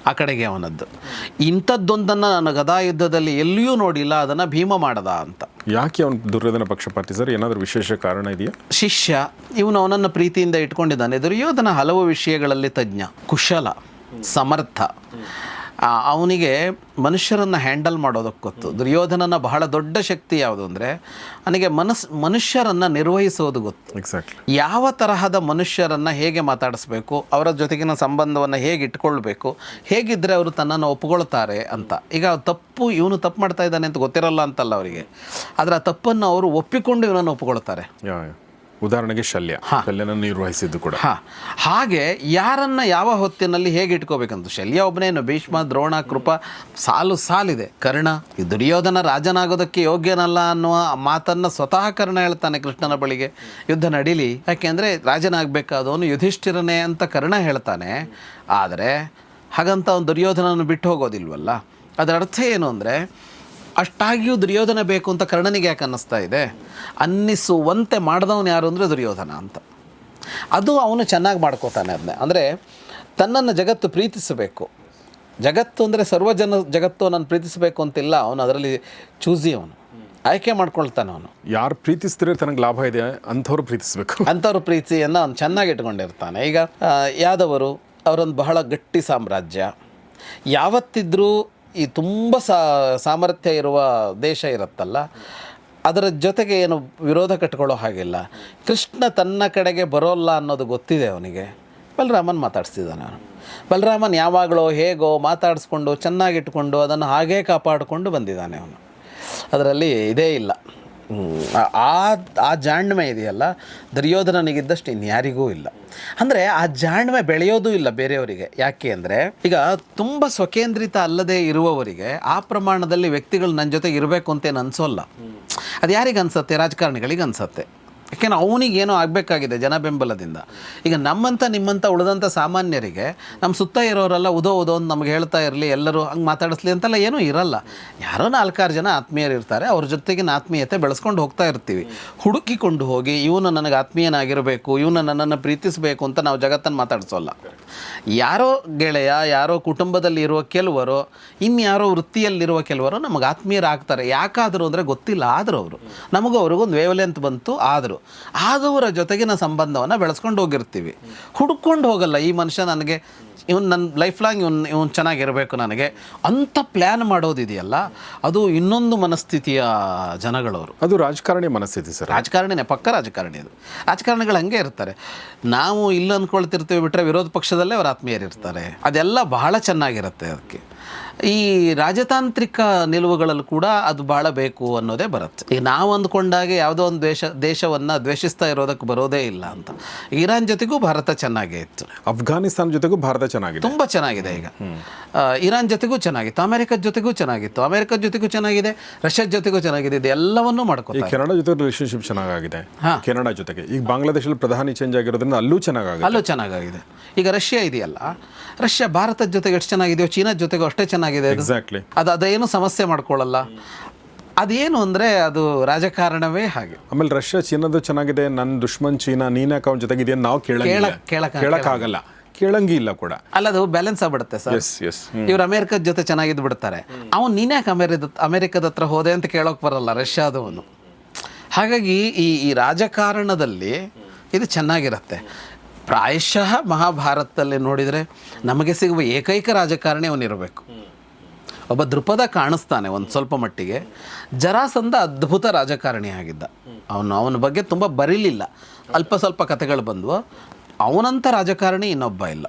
ಆ ಕಡೆಗೆ ಅವನದ್ದು. ಇಂಥದ್ದೊಂದನ್ನು ನಾನು ಗದಾ ಯುದ್ಧದಲ್ಲಿ ಎಲ್ಲಿಯೂ ನೋಡಿಲ್ಲ, ಅದನ್ನು ಭೀಮ ಮಾಡದ ಅಂತ. ಯಾಕೆ ಅವನು ದುರ್ಯೋಧನ ಪಕ್ಷಪಾತಿ ಸರ್? ಏನಾದರೂ ವಿಶೇಷ ಕಾರಣ ಇದೆಯಾ? ಶಿಷ್ಯ, ಇವನು ಅವನನ್ನು ಪ್ರೀತಿಯಿಂದ ಇಟ್ಕೊಂಡಿದ್ದಾನೆ. ದುರ್ಯೋಧನ ಹಲವು ವಿಷಯಗಳಲ್ಲಿ ತಜ್ಞ, ಕುಶಲ, ಸಮರ್ಥ. ಅವನಿಗೆ ಮನುಷ್ಯರನ್ನು ಹ್ಯಾಂಡಲ್ ಮಾಡೋದಕ್ಕೆ ಗೊತ್ತು. ದುರ್ಯೋಧನನ ಬಹಳ ದೊಡ್ಡ ಶಕ್ತಿ ಯಾವುದು ಅಂದರೆ ಅವನಿಗೆ ಮನುಷ್ಯರನ್ನು ನಿರ್ವಹಿಸೋದು ಗೊತ್ತು. ಎಕ್ಸಾಕ್ಟ್ಲಿ. ಯಾವ ತರಹದ ಮನುಷ್ಯರನ್ನು ಹೇಗೆ ಮಾತಾಡಿಸ್ಬೇಕು, ಅವರ ಜೊತೆಗಿನ ಸಂಬಂಧವನ್ನು ಹೇಗೆ ಇಟ್ಕೊಳ್ಬೇಕು, ಹೇಗಿದ್ದರೆ ಅವರು ತನ್ನನ್ನು ಒಪ್ಪಿಕೊಳ್ತಾರೆ ಅಂತ. ಈಗ ಇವನು ತಪ್ಪು ಮಾಡ್ತಾ ಇದ್ದಾನೆ ಅಂತ ಗೊತ್ತಿರಲ್ಲ ಅಂತಲ್ಲ ಅವರಿಗೆ, ಆದರೆ ಆ ತಪ್ಪನ್ನು ಅವರು ಒಪ್ಪಿಕೊಂಡು ಇವನನ್ನು ಒಪ್ಪಿಕೊಳ್ತಾರೆ. ಉದಾಹರಣೆಗೆ ಶಲ್ಯನ ನಿರ್ವಹಿಸಿದ್ದು ಕೂಡ ಹಾಗೆ. ಯಾರನ್ನ ಯಾವ ಹೊತ್ತಿನಲ್ಲಿ ಹೇಗೆ ಇಟ್ಕೋಬೇಕಂತ. ಶಲ್ಯ ಒಬ್ಬನೇನು, ಭೀಷ್ಮ, ದ್ರೋಣ, ಕೃಪ ಸಾಲಿದೆ. ಕರ್ಣ, ಈ ದುರ್ಯೋಧನ ರಾಜನಾಗೋದಕ್ಕೆ ಯೋಗ್ಯನಲ್ಲ ಅನ್ನುವ ಮಾತನ್ನು ಸ್ವತಃ ಕರ್ಣ ಹೇಳ್ತಾನೆ ಕೃಷ್ಣನ ಬಳಿಗೆ, ಯುದ್ಧ ನಡೀಲಿ, ಯಾಕೆಂದರೆ ರಾಜನಾಗಬೇಕಾದವನು ಯುಧಿಷ್ಠಿರನೇ ಅಂತ ಕರ್ಣ ಹೇಳ್ತಾನೆ. ಆದರೆ ಹಾಗಂತ ಅವನು ದುರ್ಯೋಧನನ್ನು ಬಿಟ್ಟು ಹೋಗೋದಿಲ್ವಲ್ಲ. ಅದರ ಅರ್ಥ ಏನು ಅಂದರೆ, ಅಷ್ಟಾಗಿಯೂ ದುರ್ಯೋಧನ ಬೇಕು ಅಂತ ಕರ್ಣನಿಗೆ ಯಾಕೆ ಅನ್ನಿಸ್ತಾ ಇದೆ? ಅನ್ನಿಸುವಂತೆ ಮಾಡಿದವನು ಯಾರು ಅಂದರೆ ದುರ್ಯೋಧನ ಅಂತ. ಅದು ಅವನು ಚೆನ್ನಾಗಿ ಮಾಡ್ಕೋತಾನೆ ಅದನ್ನೇ. ಅಂದರೆ ತನ್ನನ್ನು ಜಗತ್ತು ಪ್ರೀತಿಸಬೇಕು. ಜಗತ್ತು ಅಂದರೆ ಜಗತ್ತು ನಾನು ಪ್ರೀತಿಸಬೇಕು ಅಂತಿಲ್ಲ. ಅವನು ಅದರಲ್ಲಿ ಚೂಸಿ, ಅವನು ಆಯ್ಕೆ ಮಾಡ್ಕೊಳ್ತಾನೆ. ಅವನು ಯಾರು ಪ್ರೀತಿಸಿದ್ರೆ ತನಗೆ ಲಾಭ ಇದೆ ಅಂಥವ್ರು ಪ್ರೀತಿಸಬೇಕು. ಅಂಥವ್ರ ಪ್ರೀತಿಯನ್ನು ಅವನು ಚೆನ್ನಾಗಿ ಇಟ್ಕೊಂಡಿರ್ತಾನೆ. ಈಗ ಯಾದವರು ಅವರೊಂದು ಬಹಳ ಗಟ್ಟಿ ಸಾಮ್ರಾಜ್ಯ. ಯಾವತ್ತಿದ್ರೂ ಈ ತುಂಬ ಸಾಮರ್ಥ್ಯ ಇರುವ ದೇಶ ಇರುತ್ತಲ್ಲ, ಅದರ ಜೊತೆಗೆ ಏನು ವಿರೋಧ ಕಟ್ಕೊಳ್ಳೋ ಹಾಗಿಲ್ಲ. ಕೃಷ್ಣ ತನ್ನ ಕಡೆಗೆ ಬರೋಲ್ಲ ಅನ್ನೋದು ಗೊತ್ತಿದೆ ಅವನಿಗೆ. ಬಲರಾಮನ್ ಮಾತಾಡಿಸ್ತಿದ್ದಾನೆ ಅವನು. ಬಲರಾಮನ್ ಯಾವಾಗಲೋ ಹೇಗೋ ಮಾತಾಡಿಸ್ಕೊಂಡು ಚೆನ್ನಾಗಿಟ್ಕೊಂಡು ಅದನ್ನು ಹಾಗೇ ಕಾಪಾಡಿಕೊಂಡು ಬಂದಿದ್ದಾನೆ ಅವನು. ಅದರಲ್ಲಿ ಇದೇ ಇಲ್ಲ. ಆ ಜಾಣ್ಮೆ ಇದೆಯಲ್ಲ ದುರ್ಯೋಧನನಿಗಿದ್ದಷ್ಟು ಇನ್ಯಾರಿಗೂ ಇಲ್ಲ. ಅಂದರೆ ಆ ಜಾಣ್ಮೆ ಬೆಳೆಯೋದು ಇಲ್ಲ ಬೇರೆಯವರಿಗೆ. ಯಾಕೆ ಅಂದರೆ ಈಗ ತುಂಬ ಸ್ವಕೇಂದ್ರಿತ ಅಲ್ಲದೆ ಇರುವವರಿಗೆ ಆ ಪ್ರಮಾಣದಲ್ಲಿ ವ್ಯಕ್ತಿಗಳು ನನ್ನ ಜೊತೆಗೆ ಇರಬೇಕು ಅಂತೇನು ಅನಿಸೋಲ್ಲ. ಅದು ಯಾರಿಗೆ ಅನಿಸುತ್ತೆ? ರಾಜಕಾರಣಿಗಳಿಗೆ ಅನಿಸುತ್ತೆ. ಯಾಕೆಂದ್ರೆ ಅವನಿಗೇನೋ ಆಗಬೇಕಾಗಿದೆ ಜನ ಬೆಂಬಲದಿಂದ. ಈಗ ನಿಮ್ಮಂಥ ಉಳಿದಂಥ ಸಾಮಾನ್ಯರಿಗೆ ನಮ್ಮ ಸುತ್ತ ಇರೋರೆಲ್ಲ ಉದೋ ಅಂತ ನಮಗೆ ಹೇಳ್ತಾ ಇರಲಿ, ಎಲ್ಲರೂ ಹಂಗೆ ಮಾತಾಡಿಸ್ಲಿ ಅಂತೆಲ್ಲ ಏನೂ ಇರಲ್ಲ. ಯಾರೋ 4-6 ಜನ ಆತ್ಮೀಯರು ಇರ್ತಾರೆ, ಅವ್ರ ಜೊತೆಗಿನ ಆತ್ಮೀಯತೆ ಬೆಳೆಸ್ಕೊಂಡು ಹೋಗ್ತಾ ಇರ್ತೀವಿ. ಹುಡುಕಿಕೊಂಡು ಹೋಗಿ ಇವನು ನನಗೆ ಆತ್ಮೀಯನಾಗಿರಬೇಕು, ಇವನು ನನ್ನನ್ನು ಪ್ರೀತಿಸಬೇಕು ಅಂತ ನಾವು ಜಗತ್ತನ್ನು ಮಾತಾಡಿಸೋಲ್ಲ. ಯಾರೋ ಗೆಳೆಯ, ಯಾರೋ ಕುಟುಂಬದಲ್ಲಿ ಇರುವ ಕೆಲವರು, ಇನ್ಯಾರೋ ವೃತ್ತಿಯಲ್ಲಿರುವ ಕೆಲವರು ನಮಗೆ ಆತ್ಮೀಯರಾಗ್ತಾರೆ. ಯಾಕಾದರೂ ಅಂದರೆ ಗೊತ್ತಿಲ್ಲ. ಆದರೂ ಅವರು ನಮಗೂ ಅವ್ರಿಗೊಂದು ವೇವ್ಲೆಂತ್ ಬಂತು. ಆದವರ ಜೊತೆಗಿನ ಸಂಬಂಧವನ್ನು ಬೆಳೆಸ್ಕೊಂಡು ಹೋಗಿರ್ತೀವಿ. ಹುಡ್ಕೊಂಡು ಹೋಗಲ್ಲ, ಈ ಮನುಷ್ಯ ನನಗೆ ಇವನು ನನ್ನ ಲೈಫ್ ಲಾಂಗ್ ಇವನು ಚೆನ್ನಾಗಿರಬೇಕು ನನಗೆ ಅಂತ ಪ್ಲ್ಯಾನ್ ಮಾಡೋದಿದೆಯಲ್ಲ, ಅದು ಇನ್ನೊಂದು ಮನಸ್ಥಿತಿಯ ಜನಗಳವರು. ಅದು ರಾಜಕಾರಣಿ ಮನಸ್ಥಿತಿ ಸರ್. ರಾಜಕಾರಣಿನೇ, ಪಕ್ಕ ರಾಜಕಾರಣಿ. ಅದು ರಾಜಕಾರಣಿಗಳು ಹಂಗೆ ಇರ್ತಾರೆ. ನಾವು ಇಲ್ಲ ಅಂದ್ಕೊಳ್ತಿರ್ತೀವಿ, ಬಿಟ್ಟರೆ ವಿರೋಧ ಪಕ್ಷದಲ್ಲೇ ಅವ್ರ ಆತ್ಮೀಯರಿರ್ತಾರೆ. ಅದೆಲ್ಲ ಬಹಳ ಚೆನ್ನಾಗಿರುತ್ತೆ. ಅದಕ್ಕೆ ಈ ರಾಜತಾಂತ್ರಿಕ ನಿಲುವುಗಳಲ್ಲೂ ಕೂಡ ಅದು ಬಹಳ ಬೇಕು ಅನ್ನೋದೇ ಬರುತ್ತೆ. ಈಗ ನಾವು ಅಂದ್ಕೊಂಡಾಗೆ ಯಾವುದೋ ಒಂದು ದೇಶವನ್ನು ದ್ವೇಷಿಸ್ತಾ ಇರೋದಕ್ಕೆ ಬರೋದೇ ಇಲ್ಲ ಅಂತ. ಇರಾನ್ ಜೊತೆಗೂ ಭಾರತ ಚೆನ್ನಾಗೇ ಇತ್ತು, ಅಫ್ಘಾನಿಸ್ತಾನ ಜೊತೆಗೂ ಭಾರತ ಚೆನ್ನಾಗಿದೆ, ತುಂಬ ಚೆನ್ನಾಗಿದೆ. ಈಗ ಇರಾನ್ ಜೊತೆಗೂ ಚೆನ್ನಾಗಿತ್ತು, ಅಮೆರಿಕದ ಜೊತೆಗೂ ಚೆನ್ನಾಗಿತ್ತು, ಅಮೆರಿಕದ ಜೊತೆಗೂ ಚೆನ್ನಾಗಿದೆ, ರಷ್ಯಾದ ಜೊತೆಗೂ ಚೆನ್ನಾಗಿದೆ. ಇದು ಎಲ್ಲವನ್ನೂ ಮಾಡ್ಕೊತಾರೆ. ಕೆನಡಾ ಜೊತೆ ರಿಲೇಶನ್ಶಿಪ್ ಚೆನ್ನಾಗಿದೆ. ಕೆನಡಾ ಜೊತೆಗೆ ಈಗ ಬಾಂಗ್ಲಾದೇಶದಲ್ಲಿ ಪ್ರಧಾನಿ ಚೇಂಜ್ ಆಗಿರೋದ್ರಿಂದ ಅಲ್ಲೂ ಚೆನ್ನಾಗಿದೆ. ಈಗ ರಷ್ಯಾ ಇದೆಯಲ್ಲ, ರಷ್ಯಾ ಭಾರತದ ಜೊತೆಗೆ ಎಷ್ಟು ಚೆನ್ನಾಗಿದೆಯೋ ಚೀನಾದ ಜೊತೆಗೂ ಅಷ್ಟೇ ಚೆನ್ನಾಗಿದೆ. ಎಕ್ಸಾಕ್ಟ್ಲಿ. ಅದೇನು ಸಮಸ್ಯೆ ಮಾಡ್ಕೊಳ್ಳಲ್ಲ. ಅದೇನು ಅಂದರೆ ಅದು ರಾಜಕಾರಣವೇ ಹಾಗೆ. ಆಮೇಲೆ ರಷ್ಯಾ ಚೀನಾದು ಚೆನ್ನಾಗಿದೆ, ನನ್ನ ದುಶ್ಮನ್ ಚೀನಾ, ನೀನು ಅಕೌಂಟ್ ಜೊತೆಗಿದೆಯಾ ನಾವು ಕೇಳಕ್ಕಾಗಲ್ಲ. ಕೇಳಂಗಿ ಇಲ್ಲ ಕೂಡ. ಅಲ್ಲ, ಅದು ಬ್ಯಾಲೆನ್ಸ್ ಆಗ್ಬಿಡುತ್ತೆ ಸರ್. S S. ಇವ್ರು ಅಮೆರಿಕದ ಜೊತೆ ಚೆನ್ನಾಗಿದ್ದು ಬಿಡ್ತಾರೆ, ಅವನು ನೀನ್ಯಾಕೆ ಅಮೆರಿಕದ ಹತ್ರ ಹೋದೆ ಅಂತ ಕೇಳೋಕೆ ಬರಲ್ಲ ರಷ್ಯಾದವನು. ಹಾಗಾಗಿ ಈ ರಾಜಕಾರಣದಲ್ಲಿ ಇದು ಚೆನ್ನಾಗಿರುತ್ತೆ. ಪ್ರಾಯಶಃ ಮಹಾಭಾರತದಲ್ಲಿ ನೋಡಿದರೆ ನಮಗೆ ಸಿಗುವ ಏಕೈಕ ರಾಜಕಾರಣಿ ಅವನಿರಬೇಕು. ಒಬ್ಬ ದೃಪದ ಕಾಣಿಸ್ತಾನೆ ಒಂದು ಸ್ವಲ್ಪ ಮಟ್ಟಿಗೆ. ಜರಾಸಂಧ ಅದ್ಭುತ ರಾಜಕಾರಣಿ ಆಗಿದ್ದ. ಅವನ ಬಗ್ಗೆ ತುಂಬ ಬರೀಲಿಲ್ಲ, ಅಲ್ಪ ಸ್ವಲ್ಪ ಕಥೆಗಳು ಬಂದವು. ಅವನಂಥ ರಾಜಕಾರಣಿ ಇನ್ನೊಬ್ಬ ಇಲ್ಲ,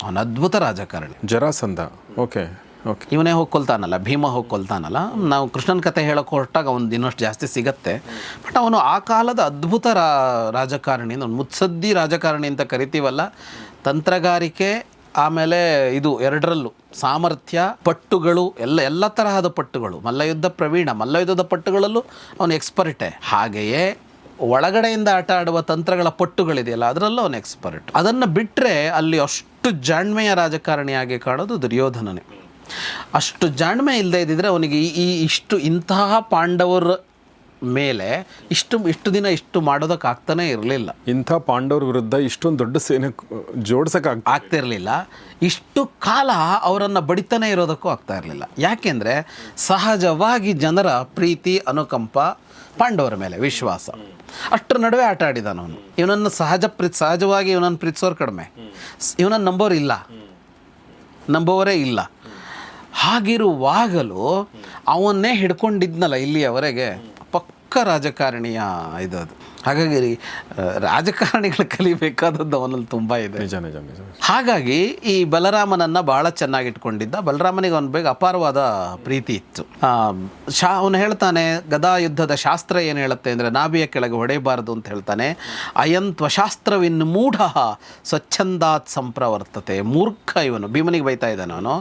ಅವನ ಅದ್ಭುತ ರಾಜಕಾರಣಿ ಜರಾಸಂಧ. Okay okay. ಇವನೇ ಹೋಗಿ ಕೊಲ್ತಾನಲ್ಲ, ಭೀಮ ಹೋಗಿ ಕೊಲ್ತಾನಲ್ಲ. ನಾವು ಕೃಷ್ಣನ ಕಥೆ ಹೇಳೋಕೆ ಹೊರಟಾಗ ಅವ್ನು ಇನ್ನಷ್ಟು ಜಾಸ್ತಿ ಸಿಗತ್ತೆ. ಬಟ್ ಅವನು ಆ ಕಾಲದ ಅದ್ಭುತ ರಾಜಕಾರಣಿ, ಒಂದು ಮುತ್ಸದ್ದಿ ರಾಜಕಾರಣಿ ಅಂತ ಕರಿತೀವಲ್ಲ. ತಂತ್ರಗಾರಿಕೆ ಆಮೇಲೆ ಇದು ಎರಡರಲ್ಲೂ ಸಾಮರ್ಥ್ಯ, ಪಟ್ಟುಗಳು, ಎಲ್ಲ ತರಹದ ಪಟ್ಟುಗಳು, ಮಲ್ಲಯುದ್ಧ ಪ್ರವೀಣ, ಮಲ್ಲಯುದ್ಧದ ಪಟ್ಟುಗಳಲ್ಲೂ ಅವನು ಎಕ್ಸ್ಪರ್ಟೇ. ಹಾಗೆಯೇ ಒಳಗಡೆಯಿಂದ ಆಟ ಆಡುವ ತಂತ್ರಗಳ ಪಟ್ಟುಗಳಿದೆಯಲ್ಲ ಅದರಲ್ಲೂ ಅವನು ಎಕ್ಸ್ಪರ್ಟ್. ಅದನ್ನು ಬಿಟ್ಟರೆ ಅಲ್ಲಿ ಅಷ್ಟು ಜಾಣ್ಮೆಯ ರಾಜಕಾರಣಿಯಾಗಿ ಕಾಣೋದು ದುರ್ಯೋಧನನೇ. ಅಷ್ಟು ಜಾಣ್ಮೆ ಇಲ್ಲದೆ ಇದ್ದಿದ್ರೆ ಅವನಿಗೆ ಇಂತಹ ಪಾಂಡವರ ಮೇಲೆ ಇಷ್ಟು ದಿನ ಇಷ್ಟು ಮಾಡೋದಕ್ಕಾಗ್ತಾನೆ ಇರಲಿಲ್ಲ. ಇಂಥ ಪಾಂಡವರ ವಿರುದ್ಧ ಇಷ್ಟೊಂದು ದೊಡ್ಡ ಸೇನೆ ಆಗ್ತಿರಲಿಲ್ಲ. ಇಷ್ಟು ಕಾಲ ಅವರನ್ನು ಬಡಿತಾನೆ ಇರೋದಕ್ಕೂ ಆಗ್ತಾ ಇರಲಿಲ್ಲ. ಯಾಕೆಂದರೆ ಸಹಜವಾಗಿ ಜನರ ಪ್ರೀತಿ, ಅನುಕಂಪ, ಪಾಂಡವರ ಮೇಲೆ ವಿಶ್ವಾಸ, ಅಷ್ಟರ ನಡುವೆ ಆಟ ಆಡಿದಾನವನು. ಇವನನ್ನು ಸಹಜವಾಗಿ ಇವನನ್ನು ಪ್ರೀತಿಸೋರು ಕಡಿಮೆ, ಇವನನ್ನು ನಂಬೋವರೇ ಇಲ್ಲ. ಹಾಗಿರುವಾಗಲೂ ಅವನ್ನೇ ಹಿಡ್ಕೊಂಡಿದ್ನಲ್ಲ ಇಲ್ಲಿಯವರೆಗೆ, ಪಕ್ಕ ರಾಜಕಾರಣಿಯ ಇದು. ಹಾಗಾಗಿ ರಾಜಕಾರಣಿಗಳು ಕಲಿಬೇಕಾದದ್ದು ಅವನಲ್ಲಿ ತುಂಬ ಇದೆ. ನಿಜ ನಿಜ ನಿಜ. ಹಾಗಾಗಿ ಈ ಬಲರಾಮನನ್ನು ಭಾಳ ಚೆನ್ನಾಗಿ ಇಟ್ಕೊಂಡಿದ್ದ. ಬಲರಾಮನಿಗೆ ಅವನ ಬೇಗ ಅಪಾರವಾದ ಪ್ರೀತಿ ಇತ್ತು. ಅವನು ಹೇಳ್ತಾನೆ, ಗದಾ ಯುದ್ಧದ ಶಾಸ್ತ್ರ ಏನು ಹೇಳುತ್ತೆ ಅಂದರೆ ನಾಭಿಯ ಕೆಳಗೆ ಹೊಡೆಯಬಾರದು ಅಂತ ಹೇಳ್ತಾನೆ. ಅಯಂತ್ವಶಾಸ್ತ್ರವಿನ್ ಮೂಢ ಸ್ವಚ್ಛಂದಾತ್ ಸಂಪ್ರವರ್ತತೆ. ಮೂರ್ಖ ಇವನು, ಭೀಮನಿಗೆ ಬೈತಾ ಇದ್ದಾನೆ ಅವನು.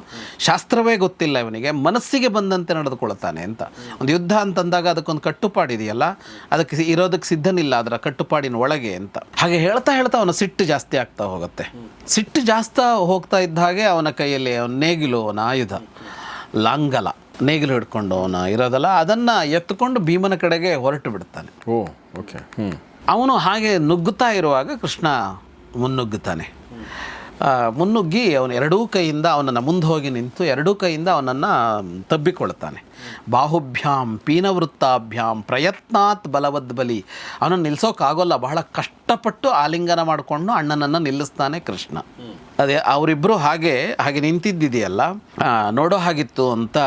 ಶಾಸ್ತ್ರವೇ ಗೊತ್ತಿಲ್ಲ ಇವನಿಗೆ, ಮನಸ್ಸಿಗೆ ಬಂದಂತೆ ನಡೆದುಕೊಳ್ತಾನೆ ಅಂತ. ಒಂದು ಯುದ್ಧ ಅಂತಂದಾಗ ಅದಕ್ಕೊಂದು ಕಟ್ಟುಪಾಡಿದೆಯಲ್ಲ, ಅದಕ್ಕೆ ಇರೋದಕ್ಕೆ ಸಿದ್ಧನಿಲ್ಲ ಅದರ ಕಟ್ಟುಪಾಡಿನ ಒಳಗೆ ಅಂತ. ಹಾಗೆ ಹೇಳ್ತಾ ಅವನ ಸಿಟ್ಟು ಜಾಸ್ತಿ ಆಗ್ತಾ ಹೋಗುತ್ತೆ. ಸಿಟ್ಟು ಜಾಸ್ತಿ ಹೋಗ್ತಾ ಇದ್ದ ಹಾಗೆ ಅವನ ಕೈಯಲ್ಲಿ ನೇಗಿಲು, ಅವನ ಆಯುಧ ಲಾಂಗಲ, ನೇಗಿಲು ಹಿಡ್ಕೊಂಡು ಅವನ ಇರೋದಲ್ಲ, ಅದನ್ನು ಎತ್ತುಕೊಂಡು ಭೀಮನ ಕಡೆಗೆ ಹೊರಟು ಬಿಡ್ತಾನೆ. ಓಕೆ. ಅವನು ಹಾಗೆ ನುಗ್ಗುತ್ತಾ ಇರುವಾಗ ಕೃಷ್ಣ ಮುನ್ನುಗ್ಗುತ್ತಾನೆ. ಮುನ್ನುಗ್ಗಿ ಅವನು ಎರಡೂ ಕೈಯಿಂದ ಅವನನ್ನು ಮುಂದೆ ಹೋಗಿ ನಿಂತು ಎರಡೂ ಕೈಯಿಂದ ಅವನನ್ನು ತಬ್ಬಿಕೊಳ್ತಾನೆ. ಬಾಹುಭ್ಯಾಂ ಪೀನವೃತ್ತಾಭ್ಯಾಂ ಪ್ರಯತ್ನಾತ್ ಬಲವದ್ ಬಲಿ. ಅವನನ್ನು ನಿಲ್ಲಿಸೋಕ್ಕಾಗೋಲ್ಲ, ಬಹಳ ಕಷ್ಟಪಟ್ಟು ಆಲಿಂಗನ ಮಾಡಿಕೊಂಡು ಅಣ್ಣನನ್ನು ನಿಲ್ಲಿಸ್ತಾನೆ ಕೃಷ್ಣ. ಅದೇ ಅವರಿಬ್ಬರು ಹಾಗೆ ನಿಂತಿದ್ದಿದೆಯಲ್ಲ, ನೋಡೋ ಹಾಗಿತ್ತು ಅಂತ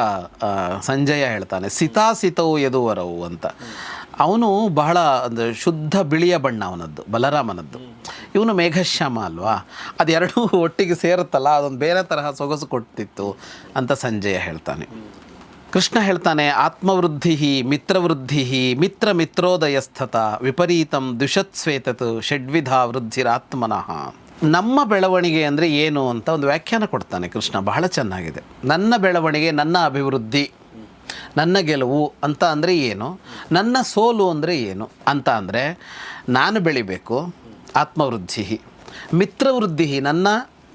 ಸಂಜಯ ಹೇಳ್ತಾನೆ. ಸಿತಾಸಿತವು ಎದುವರವು ಅಂತ. ಅವನು ಬಹಳ ಒಂದು ಶುದ್ಧ ಬಿಳಿಯ ಬಣ್ಣ ಅವನದ್ದು, ಬಲರಾಮನದ್ದು. ಇವನು ಮೇಘಶ್ಯಾಮ ಅಲ್ವಾ, ಅದೆರಡೂ ಒಟ್ಟಿಗೆ ಸೇರುತ್ತಲ್ಲ, ಅದೊಂದು ಬೇರೆ ತರಹ ಸೊಗಸು ಕೊಡ್ತಿತ್ತು ಅಂತ ಸಂಜಯ ಹೇಳ್ತಾನೆ. ಕೃಷ್ಣ ಹೇಳ್ತಾನೆ, ಆತ್ಮವೃದ್ಧಿ ಮಿತ್ರವೃದ್ಧಿ ಮಿತ್ರೋದಯಸ್ಥತ ವಿಪರೀತಂ ದ್ವಿಷತ್ಸ್ವೇತತ್ ಷಡ್ವಿಧ ವೃದ್ಧಿರಾತ್ಮನಃ. ನಮ್ಮ ಬೆಳವಣಿಗೆ ಅಂದರೆ ಏನು ಅಂತ ಒಂದು ವ್ಯಾಖ್ಯಾನ ಕೊಡ್ತಾನೆ ಕೃಷ್ಣ, ಬಹಳ ಚೆನ್ನಾಗಿದೆ. ನನ್ನ ಬೆಳವಣಿಗೆ, ನನ್ನ ಅಭಿವೃದ್ಧಿ, ನನ್ನ ಗೆಲುವು ಅಂತ ಅಂದರೆ ಏನು, ನನ್ನ ಸೋಲು ಅಂದರೆ ಏನು ಅಂತ ಅಂದರೆ, ನಾನು ಬೆಳಿಬೇಕು, ಆತ್ಮವೃದ್ಧಿ. ಮಿತ್ರವೃದ್ಧಿ, ನನ್ನ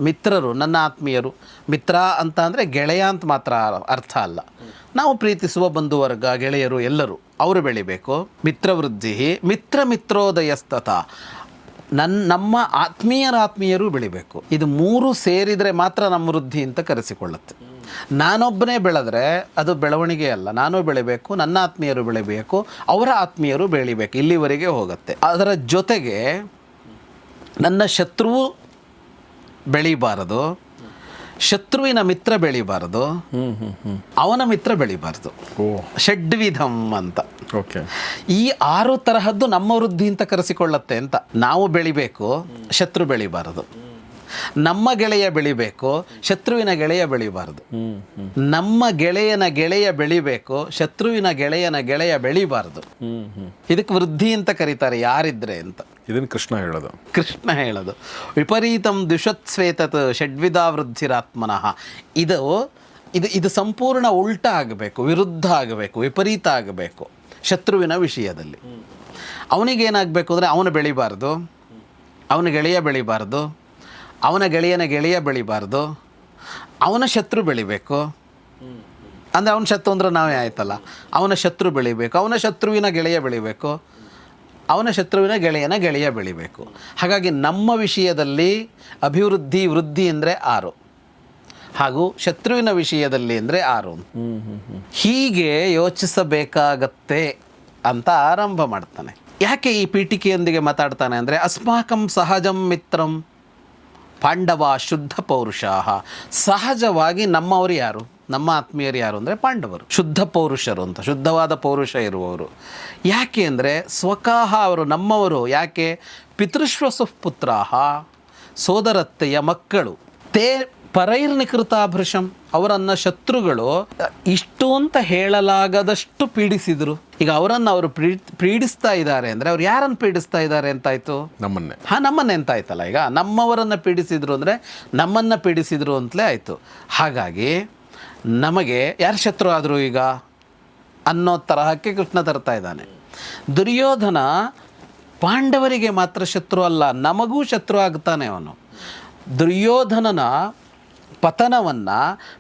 ಮಿತ್ರರು, ನನ್ನ ಆತ್ಮೀಯರು. ಮಿತ್ರ ಅಂತ ಅಂದರೆ ಗೆಳೆಯ ಅಂತ ಮಾತ್ರ ಅರ್ಥ ಅಲ್ಲ, ನಾವು ಪ್ರೀತಿಸುವ ಬಂಧುವರ್ಗ, ಗೆಳೆಯರು ಎಲ್ಲರೂ, ಅವರು ಬೆಳಿಬೇಕು. ಮಿತ್ರವೃದ್ಧಿ ಮಿತ್ರೋದಯಸ್ತತ, ನಮ್ಮ ಆತ್ಮೀಯರು ಬೆಳಿಬೇಕು. ಇದು ಮೂರು ಸೇರಿದರೆ ಮಾತ್ರ ನಮ್ಮ ವೃದ್ಧಿ ಅಂತ ಕರೆಸಿಕೊಳ್ಳುತ್ತೆ. ನಾನೊಬ್ಬನೇ ಬೆಳೆದ್ರೆ ಅದು ಬೆಳವಣಿಗೆ ಅಲ್ಲ. ನಾನು ಬೆಳಿಬೇಕು, ನನ್ನ ಆತ್ಮೀಯರು ಬೆಳಿಬೇಕು, ಅವರ ಆತ್ಮೀಯರು ಬೆಳಿಬೇಕು, ಇಲ್ಲಿವರೆಗೆ ಹೋಗುತ್ತೆ. ಅದರ ಜೊತೆಗೆ ನನ್ನ ಶತ್ರುವು ಬೆಳಿಬಾರದು, ಶತ್ರುವಿನ ಮಿತ್ರ ಬೆಳಿಬಾರದು, ಅವನ ಮಿತ್ರ ಬೆಳಿಬಾರದು. ಷಡ್ವಿಧಂ ಅಂತ. ಈ 6 ತರಹದ್ದು ನಮ್ಮ ವೃದ್ಧಿ ಅಂತ ಕರೆಸಿಕೊಳ್ಳತ್ತೆ ಅಂತ. ನಾವು ಬೆಳಿಬೇಕು, ಶತ್ರು ಬೆಳಿಬಾರದು. ನಮ್ಮ ಗೆಳೆಯ ಬೆಳಿಬೇಕು, ಶತ್ರುವಿನ ಗೆಳೆಯ ಬೆಳಿಬಾರದು. ನಮ್ಮ ಗೆಳೆಯನ ಗೆಳೆಯ ಬೆಳಿಬೇಕು, ಶತ್ರುವಿನ ಗೆಳೆಯನ ಗೆಳೆಯ ಬೆಳಿಬಾರದು. ಇದಕ್ಕೆ ವೃದ್ಧಿ ಅಂತ ಕರೀತಾರೆ ಯಾರಿದ್ರೆ ಅಂತ. ಇದನ್ನು ಕೃಷ್ಣ ಹೇಳೋದು. ವಿಪರೀತಂ ದ್ವಿಷತ್ಸ್ವೇತತ್ ಷಡ್ವಿಧ ವೃದ್ಧಿರಾತ್ಮನಃ. ಇದು ಸಂಪೂರ್ಣ ಉಲ್ಟ ಆಗಬೇಕು, ವಿರುದ್ಧ ಆಗಬೇಕು, ವಿಪರೀತ ಆಗಬೇಕು. ಶತ್ರುವಿನ ವಿಷಯದಲ್ಲಿ ಅವನಿಗೇನಾಗಬೇಕು ಅಂದರೆ, ಅವನು ಬೆಳಿಬಾರ್ದು, ಅವನ ಗೆಳೆಯ ಬೆಳಿಬಾರ್ದು, ಅವನ ಗೆಳೆಯನ ಗೆಳೆಯ ಬೆಳಿಬಾರ್ದು, ಅವನ ಶತ್ರು ಬೆಳಿಬೇಕು. ಅಂದರೆ ಅವನ ಶತ್ರು ಅಂದ್ರೆ ನಾವೇ ಆಯ್ತಲ್ಲ, ಅವನ ಶತ್ರು ಬೆಳಿಬೇಕು, ಅವನ ಶತ್ರುವಿನ ಗೆಳೆಯ ಬೆಳಿಬೇಕು, ಅವನ ಶತ್ರುವಿನ ಗೆಳೆಯ ಬೆಳಿಬೇಕು. ಹಾಗಾಗಿ ನಮ್ಮ ವಿಷಯದಲ್ಲಿ ಅಭಿವೃದ್ಧಿ ವೃದ್ಧಿ ಅಂದರೆ 6 ಹಾಗೂ ಶತ್ರುವಿನ ವಿಷಯದಲ್ಲಿ ಅಂದರೆ 6. ಹೀಗೆ ಯೋಚಿಸಬೇಕಾಗತ್ತೆ ಅಂತ ಆರಂಭ ಮಾಡ್ತಾನೆ. ಯಾಕೆ ಈ ಪೀಠಿಕೆಯೊಂದಿಗೆ ಮಾತಾಡ್ತಾನೆ ಅಂದರೆ ಅಸ್ಮಾಕಂ ಸಹಜಂ ಮಿತ್ರಂ ಪಾಂಡವ ಶುದ್ಧ ಪೌರುಷಾಹ. ಸಹಜವಾಗಿ ನಮ್ಮವರು ಯಾರು, ನಮ್ಮ ಆತ್ಮೀಯರು ಯಾರು ಅಂದರೆ ಪಾಂಡವರು, ಶುದ್ಧ ಪೌರುಷರು ಅಂತ, ಶುದ್ಧವಾದ ಪೌರುಷ ಇರುವವರು. ಯಾಕೆ ಅಂದರೆ ಸ್ವಕಃ ಅವರು ನಮ್ಮವರು. ಯಾಕೆ? ಪಿತೃಶ್ವಸು ಪುತ್ರಾಹ, ಸೋದರತ್ತೆಯ ಮಕ್ಕಳು. ತೇ ಪರೈರ್ನಿಕೃತಾಭೃಶಂ, ಅವರನ್ನು ಶತ್ರುಗಳು ಇಷ್ಟು ಅಂತ ಹೇಳಲಾಗದಷ್ಟು ಪೀಡಿಸಿದರು. ಈಗ ಅವರನ್ನು ಅವರು ಪೀಡಿಸ್ತಾ ಇದ್ದಾರೆ ಅಂದರೆ ಅವ್ರು ಯಾರನ್ನು ಪೀಡಿಸ್ತಾ ಇದ್ದಾರೆ ಅಂತಾಯ್ತು? ನಮ್ಮನ್ನೇ ಅಂತಾಯ್ತಲ್ಲ. ಈಗ ನಮ್ಮವರನ್ನು ಪೀಡಿಸಿದ್ರು ಅಂದರೆ ನಮ್ಮನ್ನು ಪೀಡಿಸಿದ್ರು ಅಂತಲೇ ಆಯಿತು. ಹಾಗಾಗಿ ನಮಗೆ ಯಾರು ಶತ್ರು ಆದರು ಈಗ ಅನ್ನೋ ತರಹಕ್ಕೆ ಕೃಷ್ಣ ತರ್ತಾ ಇದ್ದಾನೆ. ದುರ್ಯೋಧನ ಪಾಂಡವರಿಗೆ ಮಾತ್ರ ಶತ್ರು ಅಲ್ಲ, ನಮಗೂ ಶತ್ರು ಆಗ್ತಾನೆ ಅವನು. ದುರ್ಯೋಧನನ ಪತನವನ್ನು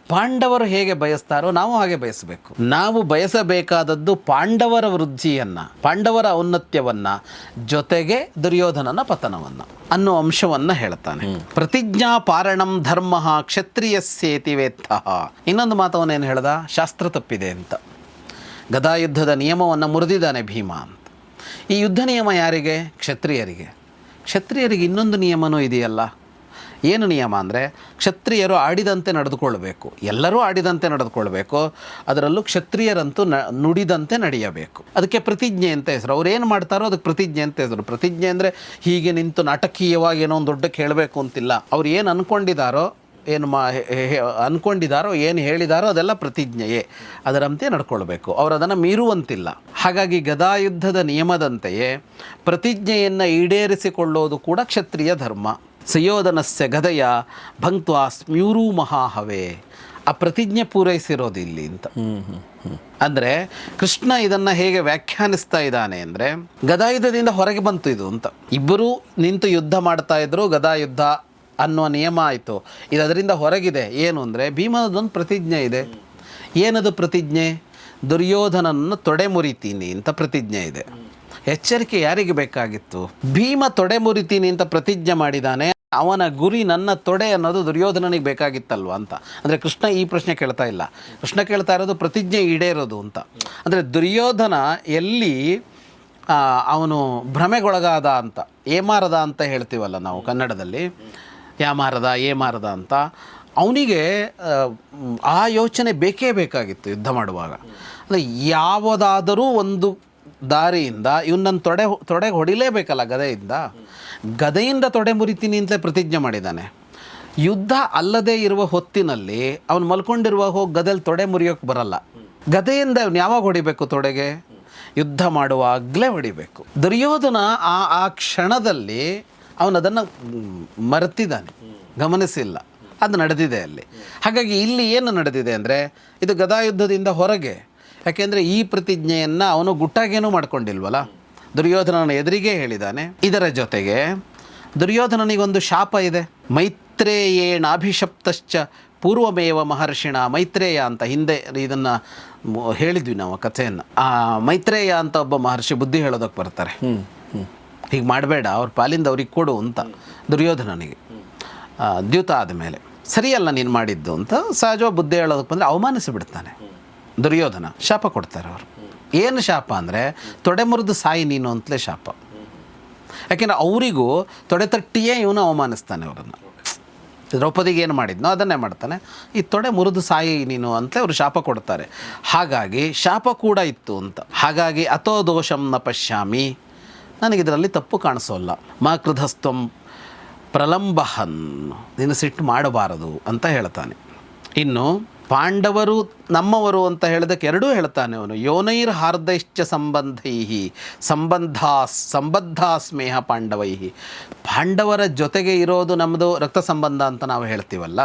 ಪಾಂಡವರು ಹೇಗೆ ಬಯಸ್ತಾರೋ ನಾವು ಹಾಗೆ ಬಯಸಬೇಕು. ನಾವು ಬಯಸಬೇಕಾದದ್ದು ಪಾಂಡವರ ವೃದ್ಧಿಯನ್ನು, ಪಾಂಡವರ ಔನ್ನತ್ಯವನ್ನು, ಜೊತೆಗೆ ದುರ್ಯೋಧನನ ಪತನವನ್ನು ಅನ್ನೋ ಅಂಶವನ್ನು ಹೇಳ್ತಾನೆ. ಪ್ರತಿಜ್ಞಾ ಪಾರಣಂ ಧರ್ಮ ಕ್ಷತ್ರಿಯಸ್ಯೇತಿ ವೇತ್ತಃ. ಇನ್ನೊಂದು ಮಾತವನ್ನೇನು ಹೇಳ್ದ? ಶಾಸ್ತ್ರ ತಪ್ಪಿದೆ ಅಂತ. ಗದಾಯುದ್ಧದ ನಿಯಮವನ್ನು ಮುರಿದಿದ್ದಾನೆ ಭೀಮ ಅಂತ. ಈ ಯುದ್ಧ ನಿಯಮ ಯಾರಿಗೆ? ಕ್ಷತ್ರಿಯರಿಗೆ. ಕ್ಷತ್ರಿಯರಿಗೆ ಇನ್ನೊಂದು ನಿಯಮನೂ ಇದೆಯಲ್ಲ. ಏನು ನಿಯಮ ಅಂದರೆ ಕ್ಷತ್ರಿಯರು ಆಡಿದಂತೆ ನಡೆದುಕೊಳ್ಬೇಕು, ಎಲ್ಲರೂ ಆಡಿದಂತೆ ನಡೆದುಕೊಳ್ಬೇಕು. ಅದರಲ್ಲೂ ಕ್ಷತ್ರಿಯರಂತೂ ನುಡಿದಂತೆ ನಡೆಯಬೇಕು. ಅದಕ್ಕೆ ಪ್ರತಿಜ್ಞೆ ಅಂತ ಹೆಸರು. ಅವ್ರು ಏನು ಮಾಡ್ತಾರೋ ಅದಕ್ಕೆ ಪ್ರತಿಜ್ಞೆ ಅಂತ ಹೆಸರು. ಪ್ರತಿಜ್ಞೆ ಅಂದರೆ ಹೀಗೆ ನಿಂತು ನಾಟಕೀಯವಾಗಿ ಏನೋ ಒಂದು ದೊಡ್ಡಕ್ಕೆ ಹೇಳಬೇಕು ಅಂತಿಲ್ಲ. ಅವ್ರು ಏನು ಅಂದ್ಕೊಂಡಿದ್ದಾರೋ, ಏನು ಹೇಳಿದಾರೋ ಅದೆಲ್ಲ ಪ್ರತಿಜ್ಞೆಯೇ, ಅದರಂತೆ ನಡ್ಕೊಳ್ಬೇಕು. ಅವರು ಅದನ್ನು ಮೀರುವಂತಿಲ್ಲ. ಹಾಗಾಗಿ ಗದಾಯುದ್ಧದ ನಿಯಮದಂತೆಯೇ ಪ್ರತಿಜ್ಞೆಯನ್ನು ಈಡೇರಿಸಿಕೊಳ್ಳೋದು ಕೂಡ ಕ್ಷತ್ರಿಯ ಧರ್ಮ. ಸುಯೋಧನಸ್ಯ ಗದೆಯ ಭಂಕ್ತ್ವಾ ಸ್ಮ್ಯೂರೂ ಮಹಾಹವೇ. ಆ ಪ್ರತಿಜ್ಞೆ ಪೂರೈಸಿರೋದು ಇಲ್ಲಿ ಅಂತ. ಅಂದರೆ ಕೃಷ್ಣ ಇದನ್ನು ಹೇಗೆ ವ್ಯಾಖ್ಯಾನಿಸ್ತಾ ಇದ್ದಾನೆ ಅಂದರೆ ಗದಾಯುದ್ಧದಿಂದ ಹೊರಗೆ ಬಂತು ಇದು ಅಂತ. ಇಬ್ಬರೂ ನಿಂತು ಯುದ್ಧ ಮಾಡ್ತಾ ಇದ್ರು, ಗದಾಯುದ್ಧ ಅನ್ನುವ ನಿಯಮ ಆಯಿತು. ಇದು ಅದರಿಂದ ಹೊರಗಿದೆ. ಏನು ಅಂದರೆ ಭೀಮನದೊಂದು ಪ್ರತಿಜ್ಞೆ ಇದೆ. ಏನದು ಪ್ರತಿಜ್ಞೆ? ದುರ್ಯೋಧನನನ್ನು ತೊಡೆ ಮುರಿತೀನಿ ಅಂತ ಪ್ರತಿಜ್ಞೆ ಇದೆ. ಎಚ್ಚರಿಕೆ ಯಾರಿಗೆ ಬೇಕಾಗಿತ್ತು? ಭೀಮ ತೊಡೆ ಮುರಿತೀನಿ ಅಂತ ಪ್ರತಿಜ್ಞೆ ಮಾಡಿದ್ದಾನೆ. ಅವನ ಗುರಿ ನನ್ನ ತೊಡೆ ಅನ್ನೋದು ದುರ್ಯೋಧನನಿಗೆ ಬೇಕಾಗಿತ್ತಲ್ವ ಅಂತ. ಅಂದರೆ ಕೃಷ್ಣ ಈ ಪ್ರಶ್ನೆ ಕೇಳ್ತಾ ಇಲ್ಲ. ಕೃಷ್ಣ ಕೇಳ್ತಾ ಇರೋದು ಪ್ರತಿಜ್ಞೆ ಈಡೇರೋದು ಅಂತ. ಅಂದರೆ ದುರ್ಯೋಧನ ಎಲ್ಲಿ ಅವನು ಭ್ರಮೆಗೊಳಗಾದ ಅಂತ, ಏಮಾರದ ಅಂತ ಹೇಳ್ತೀವಲ್ಲ ನಾವು ಕನ್ನಡದಲ್ಲಿ, ಏಮಾರದ ಅಂತ, ಅವನಿಗೆ ಆ ಯೋಚನೆ ಬೇಕೇ ಬೇಕಾಗಿತ್ತು ಯುದ್ಧ ಮಾಡುವಾಗ. ಅಂದರೆ ಯಾವುದಾದರೂ ಒಂದು ದಾರಿಯಿಂದ ಇವನನ್ನು ತೊಡೆಗೆ ಹೊಡಿಲೇಬೇಕಲ್ಲ ಗದೆಯಿಂದ ತೊಡೆ ಮುರಿತೀನಿ ಅಂತಲೇ ಪ್ರತಿಜ್ಞೆ ಮಾಡಿದ್ದಾನೆ. ಯುದ್ಧ ಅಲ್ಲದೇ ಇರುವ ಹೊತ್ತಿನಲ್ಲಿ ಅವನು ಮಲ್ಕೊಂಡಿರುವ ಹೋಗಿ ಗದೆಯಲ್ಲಿ ತೊಡೆ ಮುರಿಯೋಕ್ಕೆ ಬರಲ್ಲ. ಗದೆಯಿಂದ ಅವನು ಯಾವಾಗ ಹೊಡಿಬೇಕು? ತೊಡೆಗೆ ಯುದ್ಧ ಮಾಡುವಾಗಲೇ ಹೊಡಿಬೇಕು. ದುರ್ಯೋಧನ ಆ ಕ್ಷಣದಲ್ಲಿ ಅವನದನ್ನು ಮರೆತಿದ್ದಾನೆ, ಗಮನಿಸಿಲ್ಲ. ಅದು ನಡೆದಿದೆ ಅಲ್ಲಿ. ಹಾಗಾಗಿ ಇಲ್ಲಿ ಏನು ನಡೆದಿದೆ ಅಂದರೆ ಇದು ಗದಾಯುದ್ಧದಿಂದ ಹೊರಗೆ. ಯಾಕೆಂದರೆ ಈ ಪ್ರತಿಜ್ಞೆಯನ್ನು ಅವನು ಗುಟ್ಟಾಗೇನೂ ಮಾಡ್ಕೊಂಡಿಲ್ವಲ್ಲ, ದುರ್ಯೋಧನನ ಎದುರಿಗೆ ಹೇಳಿದ್ದಾನೆ. ಇದರ ಜೊತೆಗೆ ದುರ್ಯೋಧನನಿಗೊಂದು ಶಾಪ ಇದೆ. ಮೈತ್ರೇಯೇಣಾಭಿಶಪ್ತಶ್ಚ ಪೂರ್ವಮೇವ ಮಹರ್ಷಿಣ. ಮೈತ್ರೇಯ ಅಂತ ಹಿಂದೆ ಇದನ್ನು ಹೇಳಿದ್ವಿ ನಾವು ಕಥೆಯನ್ನು. ಆ ಮೈತ್ರೇಯ ಅಂತ ಒಬ್ಬ ಮಹರ್ಷಿ ಬುದ್ಧಿ ಹೇಳೋದಕ್ಕೆ ಬರ್ತಾರೆ. ಹೀಗೆ ಮಾಡಬೇಡ, ಅವ್ರ ಪಾಲಿಂದ ಅವ್ರಿಗೆ ಕೊಡು ಅಂತ ದುರ್ಯೋಧನನಿಗೆ ದ್ಯೂತ ಆದಮೇಲೆ. ಸರಿಯಲ್ಲ ನೀನು ಮಾಡಿದ್ದು ಅಂತ ಸಹಜವಾಗಿ ಬುದ್ಧಿ ಹೇಳೋದಕ್ಕೆ ಬಂದರೆ ಅವಮಾನಿಸಿಬಿಡ್ತಾನೆ ದುರ್ಯೋಧನ. ಶಾಪ ಕೊಡ್ತಾರೆ ಅವರು. ಏನು ಶಾಪ ಅಂದರೆ ತೊಡೆ ಮುರಿದು ಸಾಯಿ ನೀನು ಅಂತಲೇ ಶಾಪ. ಯಾಕೆಂದರೆ ಅವರಿಗೂ ತೊಡೆ ತಟ್ಟಿಯೇ ಇವನು ಅವಮಾನಿಸ್ತಾನೆ ಅವರನ್ನು. ದ್ರೌಪದಿಗೆ ಏನು ಮಾಡಿದ್ನೋ ಅದನ್ನೇ ಮಾಡ್ತಾನೆ. ಈ ತೊಡೆ ಮುರಿದು ಸಾಯಿ ನೀನು ಅಂತಲೇ ಅವರು ಶಾಪ ಕೊಡ್ತಾರೆ. ಹಾಗಾಗಿ ಶಾಪ ಕೂಡ ಇತ್ತು ಅಂತ. ಹಾಗಾಗಿ ಅಥೋ ದೋಷಂ ನ ಪಶ್ಯಾಮಿ, ನನಗಿದರಲ್ಲಿ ತಪ್ಪು ಕಾಣಿಸೋಲ್ಲ. ಮಾ ಕೃಧಸ್ತ್ವಂ ಪ್ರಲಂಬಹನ್, ನೀನು ಸಿಟ್ಟು ಮಾಡಬಾರದು ಅಂತ ಹೇಳ್ತಾನೆ. ಇನ್ನು ಪಾಂಡವರು ನಮ್ಮವರು ಅಂತ ಹೇಳೋದಕ್ಕೆ ಎರಡೂ ಹೇಳ್ತಾನೆ ಅವನು. ಯೋನೈರ್ ಹಾರ್ದೈಶ್ಚ ಸಂಬದ್ಧ ಸ್ನೇಹ ಪಾಂಡವೈ. ಪಾಂಡವರ ಜೊತೆಗೆ ಇರೋದು ನಮ್ಮದು ರಕ್ತ ಸಂಬಂಧ ಅಂತ ನಾವು ಹೇಳ್ತೀವಲ್ಲ,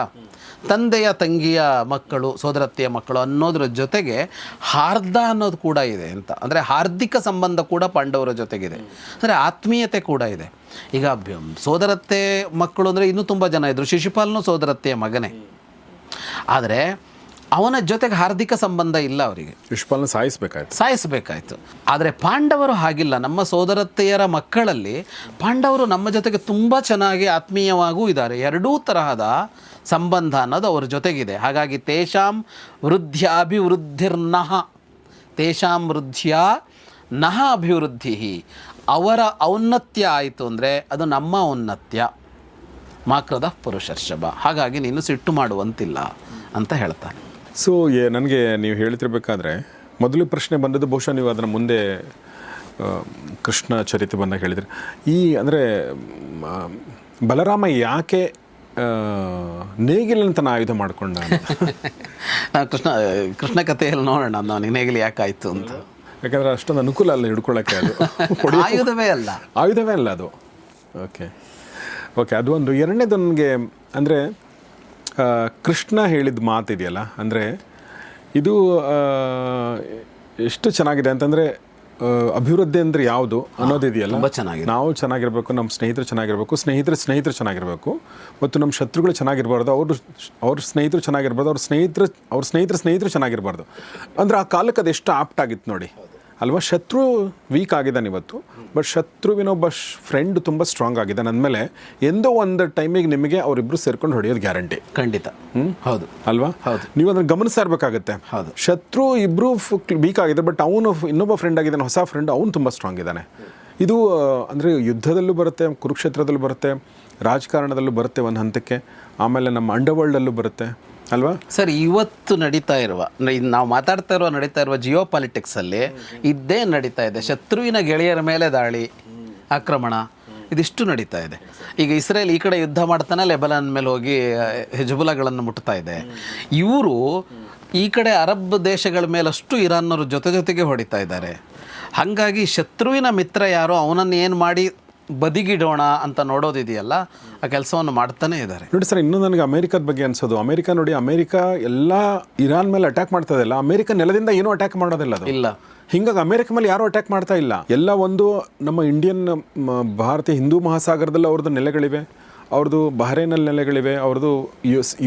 ತಂದೆಯ ತಂಗಿಯ ಮಕ್ಕಳು, ಸೋದರತ್ತೆಯ ಮಕ್ಕಳು ಅನ್ನೋದ್ರ ಜೊತೆಗೆ ಹಾರ್ದ ಅನ್ನೋದು ಕೂಡ ಇದೆ ಅಂತ. ಅಂದರೆ ಹಾರ್ದಿಕ ಸಂಬಂಧ ಕೂಡ ಪಾಂಡವರ ಜೊತೆಗಿದೆ. ಅಂದರೆ ಆತ್ಮೀಯತೆ ಕೂಡ ಇದೆ. ಈಗ ಸೋದರತ್ತೆ ಮಕ್ಕಳು ಅಂದರೆ ಇನ್ನೂ ತುಂಬ ಜನ ಇದ್ದರು. ಶಿಶುಪಾಲನು ಸೋದರತ್ತೆಯ ಮಗನೇ. ಆದರೆ ಅವನ ಜೊತೆಗೆ ಹಾರ್ದಿಕ ಸಂಬಂಧ ಇಲ್ಲ ಅವರಿಗೆ, ಶಿಶುಪಾಲನ ಸಾಯಿಸಬೇಕಾಯ್ತು. ಆದರೆ ಪಾಂಡವರು ಹಾಗಿಲ್ಲ. ನಮ್ಮ ಸೋದರತ್ತೆಯರ ಮಕ್ಕಳಲ್ಲಿ ಪಾಂಡವರು ನಮ್ಮ ಜೊತೆಗೆ ತುಂಬ ಚೆನ್ನಾಗಿ ಆತ್ಮೀಯವಾಗೂ ಇದ್ದಾರೆ. ಎರಡೂ ತರಹದ ಸಂಬಂಧ ಅನ್ನೋದು ಅವ್ರ ಜೊತೆಗಿದೆ. ಹಾಗಾಗಿ ತೇಷಾಂ ವೃದ್ಧ್ಯಾಭಿವೃದ್ಧಿರ್ನಃ, ತೇಷಾಂ ವೃದ್ಧಿಯ ನಃ ಅಭಿವೃದ್ಧಿ, ಅವರ ಔನ್ನತ್ಯ ಆಯಿತು ಅಂದರೆ ಅದು ನಮ್ಮ ಔನ್ನತ್ಯ. ಮಾಕ್ರದ ಪುರುಷರ್ಷಭ, ಹಾಗಾಗಿ ನೀನು ಸಿಟ್ಟು ಮಾಡುವಂತಿಲ್ಲ ಅಂತ ಹೇಳ್ತಾನೆ. ಸೊ ನನಗೆ ನೀವು ಹೇಳ್ತಿರ್ಬೇಕಾದ್ರೆ ಮೊದಲು ಪ್ರಶ್ನೆ ಬಂದದ್ದು, ಬಹುಶಃ ನೀವು ಅದನ್ನು ಮುಂದೆ ಕೃಷ್ಣ ಚರಿತ್ರೆ ಬಂದಾಗ ಹೇಳಿದರೆ, ಈ ಅಂದರೆ ಬಲರಾಮ ಯಾಕೆ ನೇಗಿಲಂತನ ಆಯುಧ ಮಾಡಿಕೊಂಡ? ನಾವು ಕೃಷ್ಣ ಕಥೆಯಲ್ಲಿ ನೋಡೋಣ ನಾವು ನೇಗಿಲು ಯಾಕಾಯಿತು ಅಂತ. ಯಾಕಂದರೆ ಅಷ್ಟೊಂದು ಅನುಕೂಲ ಅಲ್ಲ ಹಿಡ್ಕೊಳ್ಳೋಕ್ಕೆ, ಅದು ಆಯುಧವೇ ಅಲ್ಲ ಅದು. ಓಕೆ ಅದು ಒಂದು. ಎರಡನೇದು ನನಗೆ ಅಂದರೆ ಕೃಷ್ಣ ಹೇಳಿದ ಮಾತಿದೆಯಲ್ಲ, ಅಂದರೆ ಇದು ಎಷ್ಟು ಚೆನ್ನಾಗಿದೆ ಅಂತಂದರೆ, ಅಭಿವೃದ್ಧಿ ಅಂದರೆ ಯಾವುದು ಅನ್ನೋದಿದೆಯಲ್ಲ, ನಾವು ಚೆನ್ನಾಗಿರಬೇಕು, ನಮ್ಮ ಸ್ನೇಹಿತರು ಚೆನ್ನಾಗಿರಬೇಕು, ಸ್ನೇಹಿತರು ಚೆನ್ನಾಗಿರಬೇಕು, ಮತ್ತು ನಮ್ಮ ಶತ್ರುಗಳು ಚೆನ್ನಾಗಿರಬಾರ್ದು, ಅವ್ರ ಸ್ನೇಹಿತರು ಚೆನ್ನಾಗಿರ್ಬಾರ್ದು, ಅವ್ರ ಸ್ನೇಹಿತರು ಚೆನ್ನಾಗಿರಬಾರ್ದು. ಅಂದರೆ ಆ ಕಾಲಕ್ಕೆ ಅದು ಎಷ್ಟು ಆಪ್ಟ್ ಆಗಿತ್ತು ನೋಡಿ ಅಲ್ವಾ. ಶತ್ರು ವೀಕ್ ಆಗಿದ್ದಾನೆ ಇವತ್ತು, ಬಟ್ ಶತ್ರುವಿನೊಬ್ಬ ಫ್ರೆಂಡ್ ತುಂಬ ಸ್ಟ್ರಾಂಗ್ ಆಗಿದ್ದಾನೆ ಅಂದಮೇಲೆ ಎಂದೋ ಒಂದು ಟೈಮಿಗೆ ನಿಮಗೆ ಅವರಿಬ್ಬರು ಸೇರ್ಕೊಂಡು ಹೊಡೆಯೋದು ಗ್ಯಾರಂಟಿ. ಖಂಡಿತ. ಹೌದು ಅಲ್ವಾ. ನೀವು ಅದನ್ನು ಗಮನಿಸ್ತಾ ಇರಬೇಕಾಗತ್ತೆ. ಶತ್ರು ಇಬ್ಬರು ವೀಕ್ ಆಗಿದೆ, ಬಟ್ ಅವನು ಇನ್ನೊಬ್ಬ ಫ್ರೆಂಡ್ ಆಗಿದ್ದಾನೆ, ಹೊಸ ಫ್ರೆಂಡ್, ಅವನು ತುಂಬ ಸ್ಟ್ರಾಂಗ್ ಇದ್ದಾನೆ. ಇದು ಅಂದರೆ ಯುದ್ಧದಲ್ಲೂ ಬರುತ್ತೆ, ಕುರುಕ್ಷೇತ್ರದಲ್ಲೂ ಬರುತ್ತೆ, ರಾಜಕಾರಣದಲ್ಲೂ ಬರುತ್ತೆ ಒಂದು ಹಂತಕ್ಕೆ, ಆಮೇಲೆ ನಮ್ಮ ಅಂಡರ್ವರ್ಲ್ಡಲ್ಲೂ ಬರುತ್ತೆ ಅಲ್ವಾ ಸರ್. ಇವತ್ತು ನಡೀತಾ ನಾವು ಮಾತಾಡ್ತಾ ನಡೀತಾ ಇರುವ ಜಿಯೋ ಪಾಲಿಟಿಕ್ಸಲ್ಲಿ ಇದ್ದೇ ನಡೀತಾ ಇದೆ. ಶತ್ರುವಿನ ಗೆಳೆಯರ ಮೇಲೆ ದಾಳಿ, ಆಕ್ರಮಣ, ಇದಿಷ್ಟು ನಡೀತಾ ಇದೆ. ಈಗ ಇಸ್ರೇಲ್ ಈ ಕಡೆ ಯುದ್ಧ ಮಾಡ್ತಾನೆ, ಲೆಬನಾನ್ ಮೇಲೆ ಹೋಗಿ ಹೆಜ್ಬುಲಾಗಳನ್ನು ಮುಟ್ತಾ ಇದೆ. ಇವರು ಈ ಕಡೆ ಅರಬ್ ದೇಶಗಳ ಮೇಲಷ್ಟು ಇರಾನ್ನವರು ಜೊತೆಗೆ ಹೊಡಿತಾ ಇದ್ದಾರೆ. ಹಾಗಾಗಿ ಶತ್ರುವಿನ ಮಿತ್ರ ಯಾರೋ ಅವನನ್ನು ಏನು ಮಾಡಿ ಬದಿಗಿಡೋಣ ಅಂತ ನೋಡೋದಿದೆಯಲ್ಲ, ಆ ಕೆಲಸವನ್ನು ಮಾಡ್ತಾನೆ ಇದ್ದಾರೆ. ನೋಡಿ ಸರ್, ಇನ್ನೂ ನನಗೆ ಅಮೇರಿಕದ ಬಗ್ಗೆ ಅನ್ಸೋದು, ಅಮೇರಿಕ ಎಲ್ಲ ಇರಾನ್ ಮೇಲೆ ಅಟ್ಯಾಕ್ ಮಾಡ್ತಾ ಇದೆಯಲ್ಲ, ಅಮೇರಿಕ ನೆಲದಿಂದ ಏನೂ ಅಟ್ಯಾಕ್ ಮಾಡೋದಿಲ್ಲ ಅದು ಇಲ್ಲ. ಹಿಂಗಾಗಿ ಅಮೇರಿಕ ಮೇಲೆ ಯಾರೂ ಅಟ್ಯಾಕ್ ಮಾಡ್ತಾ ಇಲ್ಲ. ಎಲ್ಲ ಒಂದು ನಮ್ಮ ಇಂಡಿಯನ್ ಭಾರತೀಯ ಹಿಂದೂ ಮಹಾಸಾಗರದಲ್ಲಿ ಅವ್ರದ್ದು ನೆಲೆಗಳಿವೆ, ಅವ್ರದ್ದು ಬಹರೇನಲ್ಲಿ ನೆಲೆಗಳಿವೆ, ಅವ್ರದ್ದು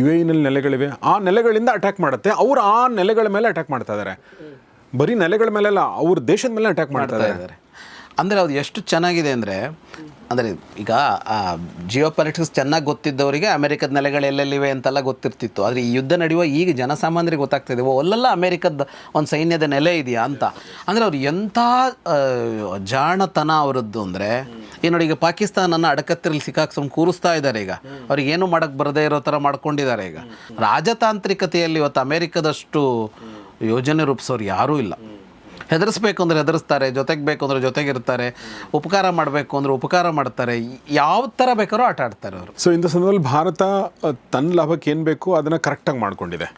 UAE ನೆಲೆಗಳಿವೆ. ಆ ನೆಲೆಗಳಿಂದ ಅಟ್ಯಾಕ್ ಮಾಡುತ್ತೆ. ಅವರು ಆ ನೆಲೆಗಳ ಮೇಲೆ ಅಟ್ಯಾಕ್ ಮಾಡ್ತಾ ಇದ್ದಾರೆ. ಬರೀ ನೆಲೆಗಳ ಮೇಲೆಲ್ಲ, ಅವ್ರ ದೇಶದ ಮೇಲೆ ಅಟ್ಯಾಕ್ ಮಾಡ್ತಾ ಇದ್ದಾರೆ. ಅಂದರೆ ಅದು ಎಷ್ಟು ಚೆನ್ನಾಗಿದೆ ಅಂದರೆ ಈಗ ಜಿಯೋ ಪಾಲಿಟಿಕ್ಸ್ ಚೆನ್ನಾಗಿ ಗೊತ್ತಿದ್ದವರಿಗೆ ಅಮೆರಿಕದ ನೆಲೆಗಳು ಎಲ್ಲೆಲ್ಲಿವೆ ಅಂತೆಲ್ಲ ಗೊತ್ತಿರ್ತಿತ್ತು. ಆದರೆ ಈ ಯುದ್ಧ ನಡೆಯುವ ಈಗ ಜನಸಾಮಾನ್ಯರಿಗೆ ಗೊತ್ತಾಗ್ತಿದೆ, ಅಲ್ಲೆಲ್ಲ ಅಮೆರಿಕದ ಒಂದು ಸೈನ್ಯದ ನೆಲೆ ಇದೆಯಾ ಅಂತ. ಅಂದರೆ ಅವ್ರು ಎಂಥ ಜಾಣತನ ಅವರದ್ದು ಅಂದರೆ, ಈ ನೋಡಿ ಈಗ ಪಾಕಿಸ್ತಾನನ ಅಡಕತ್ತಿರಲ್ಲಿ ಸಿಕ್ಕಾಕ್ಸ್ಕೊಂಡು ಕೂರಿಸ್ತಾ ಇದ್ದಾರೆ. ಈಗ ಅವ್ರಿಗೆ ಏನು ಮಾಡೋಕ್ಕೆ ಬರದೇ ಇರೋ ಥರ ಮಾಡ್ಕೊಂಡಿದ್ದಾರೆ. ಈಗ ರಾಜತಾಂತ್ರಿಕತೆಯಲ್ಲಿ ಇವತ್ತು ಅಮೆರಿಕದಷ್ಟು ಯೋಜನೆ ರೂಪಿಸೋರು ಯಾರೂ ಇಲ್ಲ. ಹೆದರಿಸ್ಬೇಕು ಅಂದರೆ ಹೆದರಿಸ್ತಾರೆ, ಜೊತೆಗೆ ಬೇಕು ಅಂದರೆ ಜೊತೆಗಿರ್ತಾರೆ, ಉಪಕಾರ ಮಾಡಬೇಕು ಅಂದರೆ ಉಪಕಾರ ಮಾಡ್ತಾರೆ, ಯಾವ ಥರ ಬೇಕಾದ್ರೂ ಆಟ ಆಡ್ತಾರೆ ಅವರು. ಸೊ ಇಂಥ ಸಂದರ್ಭದಲ್ಲಿ ಭಾರತ ತನ್ನ ಲಾಭಕ್ಕೆ ಏನು ಬೇಕು ಅದನ್ನು ಕರೆಕ್ಟಾಗಿ ಮಾಡ್ಕೊಂಡಿದೆ.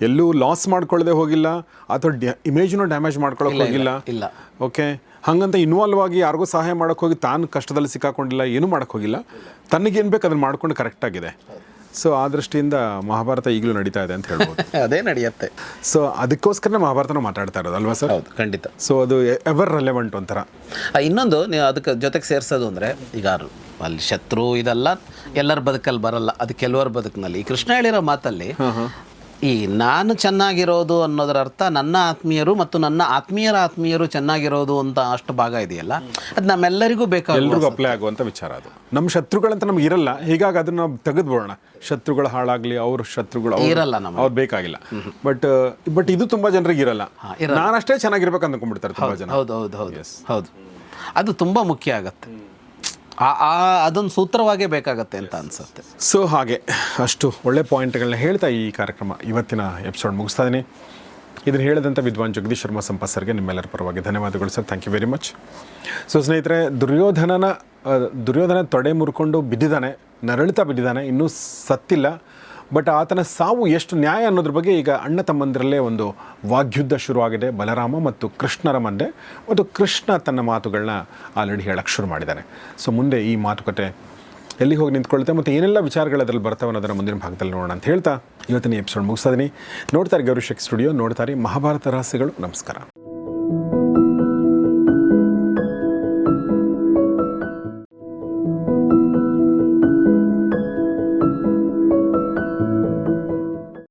ಎಲ್ಲೂ ಲಾಸ್ ಮಾಡ್ಕೊಳ್ಳದೆ ಹೋಗಿಲ್ಲ, ಅಥವಾ ಇಮೇಜ್ನೂ ಡ್ಯಾಮೇಜ್ ಮಾಡ್ಕೊಳ್ಳೋಕೆ ಹೋಗಿಲ್ಲ. ಓಕೆ, ಹಾಗಂತ ಇನ್ವಾಲ್ವ್ ಆಗಿ ಯಾರಿಗೂ ಸಹಾಯ ಮಾಡೋಕ್ಕೆ ಹೋಗಿ ತಾನು ಕಷ್ಟದಲ್ಲಿ ಸಿಕ್ಕಾಕೊಂಡಿಲ್ಲ, ಏನೂ ಮಾಡೋಕ್ಕೆ ಹೋಗಿಲ್ಲ. ತನಗೇನು ಬೇಕು ಅದನ್ನು ಮಾಡ್ಕೊಂಡು ಕರೆಕ್ಟಾಗಿದೆ. ಸೊ ಆ ದೃಷ್ಟಿಯಿಂದ ಮಹಾಭಾರತ ಈಗಲೂ ನಡೀತಾ ಇದೆ ಅಂತ ಹೇಳ್ಬೋದು. ಅದೇ ನಡೆಯುತ್ತೆ. ಸೊ ಅದಕ್ಕೋಸ್ಕರ ಮಹಾಭಾರತನ ಮಾತಾಡ್ತಾ ಇರೋದು ಅಲ್ವಾ ಸರ್? ಹೌದು, ಖಂಡಿತ. ಸೊ ಅದು ಎವರ್ ರೆಲೆವೆಂಟ್ ಒಂಥರ. ಇನ್ನೊಂದು ನೀವು ಅದಕ್ಕೆ ಜೊತೆಗೆ ಸೇರಿಸೋದು ಅಂದರೆ, ಈಗ ಅಲ್ಲಿ ಶತ್ರು ಇದೆಲ್ಲ ಎಲ್ಲರ ಬದುಕಲ್ಲಿ ಬರಲ್ಲ, ಅದು ಕೆಲವರ ಬದುಕಿನಲ್ಲಿ. ಈ ಕೃಷ್ಣ ಹೇಳಿರೋ ಮಾತಲ್ಲಿ ಈ ನಾನು ಚೆನ್ನಾಗಿರೋದು ಅನ್ನೋದರ ಅರ್ಥ ನನ್ನ ಆತ್ಮೀಯರು ಮತ್ತು ನನ್ನ ಆತ್ಮೀಯರು ಚೆನ್ನಾಗಿರೋದು ಅಂತ ಅಷ್ಟು ಭಾಗ ಇದೆಯಲ್ಲ, ಅದು ನಮ್ಮೆಲ್ಲರಿಗೂ ಎಲ್ರಿಗೂ ಅಪ್ಲೈ ಆಗುವಂಥ ವಿಚಾರ. ಅದು ನಮ್ಮ ಶತ್ರುಗಳಂತ ನಮ್ಗೆ ಇರಲ್ಲ, ಹೀಗಾಗಿ ಅದನ್ನ ನಾವು ತೆಗೆದುಬೋಣ. ಶತ್ರುಗಳು ಹಾಳಾಗ್ಲಿ, ಅವ್ರ ಶತ್ರುಗಳು ಇರಲ್ಲ, ಅವ್ರು ಬೇಕಾಗಿಲ್ಲ. ಬಟ್ ಇದು ತುಂಬಾ ಜನರಿಗೆ ಇರಲ್ಲ. ನಾನಷ್ಟೇ ಚೆನ್ನಾಗಿರ್ಬೇಕು ಅಂದ್ಕೊಂಡ್ಬಿಡ್ತಾರೆ ತುಂಬಾ ಜನ. ಹೌದು, ಅದು ತುಂಬಾ ಮುಖ್ಯ ಆಗತ್ತೆ. ಅದೊಂದು ಸೂತ್ರವಾಗೇ ಬೇಕಾಗತ್ತೆ ಅಂತ ಅನ್ಸುತ್ತೆ. ಸೊ ಹಾಗೆ ಅಷ್ಟು ಒಳ್ಳೆ ಪಾಯಿಂಟ್ಗಳನ್ನ ಹೇಳ್ತಾ ಈ ಕಾರ್ಯಕ್ರಮ ಇವತ್ತಿನ ಎಪಿಸೋಡ್ ಮುಗಿಸ್ತಾ ಇದ್ದೀನಿ. ಇದನ್ನು ಹೇಳಿದಂಥ ವಿದ್ವಾನ್ ಜಗದೀಶ್ ಶರ್ಮಾ ಸಂಪತ್ ಸರ್ಗೆ ನಿಮ್ಮೆಲ್ಲರ ಪರವಾಗಿ ಧನ್ಯವಾದಗಳು sir. Thank you very much. So ಸ್ನೇಹಿತರೆ, ದುರ್ಯೋಧನ ತೊಡೆ ಮುರ್ಕೊಂಡು ಬಿದ್ದಿದ್ದಾನೆ, ನರಳುತ್ತಾ ಬಿದ್ದಿದ್ದಾನೆ, ಇನ್ನೂ ಸತ್ತಿಲ್ಲ. ಬಟ್ ಆತನ ಸಾವು ಎಷ್ಟು ನ್ಯಾಯ ಅನ್ನೋದ್ರ ಬಗ್ಗೆ ಈಗ ಅಣ್ಣ ತಮ್ಮಂದಿರಲ್ಲೇ ಒಂದು ವಾಗ್ಯುದ್ಧ ಶುರುವಾಗಿದೆ, ಬಲರಾಮ ಮತ್ತು ಕೃಷ್ಣರ ಮಧ್ಯೆ. ಮತ್ತು ಕೃಷ್ಣ ತನ್ನ ಮಾತುಗಳನ್ನ ಆಲ್ರೆಡಿ ಹೇಳಕ್ಕೆ ಶುರು ಮಾಡಿದ್ದಾನೆ. ಸೊ ಮುಂದೆ ಈ ಮಾತುಕತೆ ಎಲ್ಲಿಗೆ ಹೋಗಿ ನಿಂತ್ಕೊಳುತ್ತೆ ಮತ್ತು ಏನೆಲ್ಲ ವಿಚಾರಗಳು ಅದರಲ್ಲಿ ಬರ್ತಾವೆ ಅನ್ನೋದನ್ನು ಮುಂದಿನ ಭಾಗದಲ್ಲಿ ನೋಡೋಣ ಅಂತ ಹೇಳ್ತಾ ಇವತ್ತಿನ ಎಪಿಸೋಡ್ ಮುಗಿಸ್ತಾ ಇದ್ದೀನಿ. ನೋಡ್ತಾರೆ ಗೌರಿಶಕ್ತಿ ಸ್ಟುಡಿಯೋ, ನೋಡ್ತಾರೆ ಮಹಾಭಾರತ ರಹಸ್ಯಗಳು. ನಮಸ್ಕಾರ.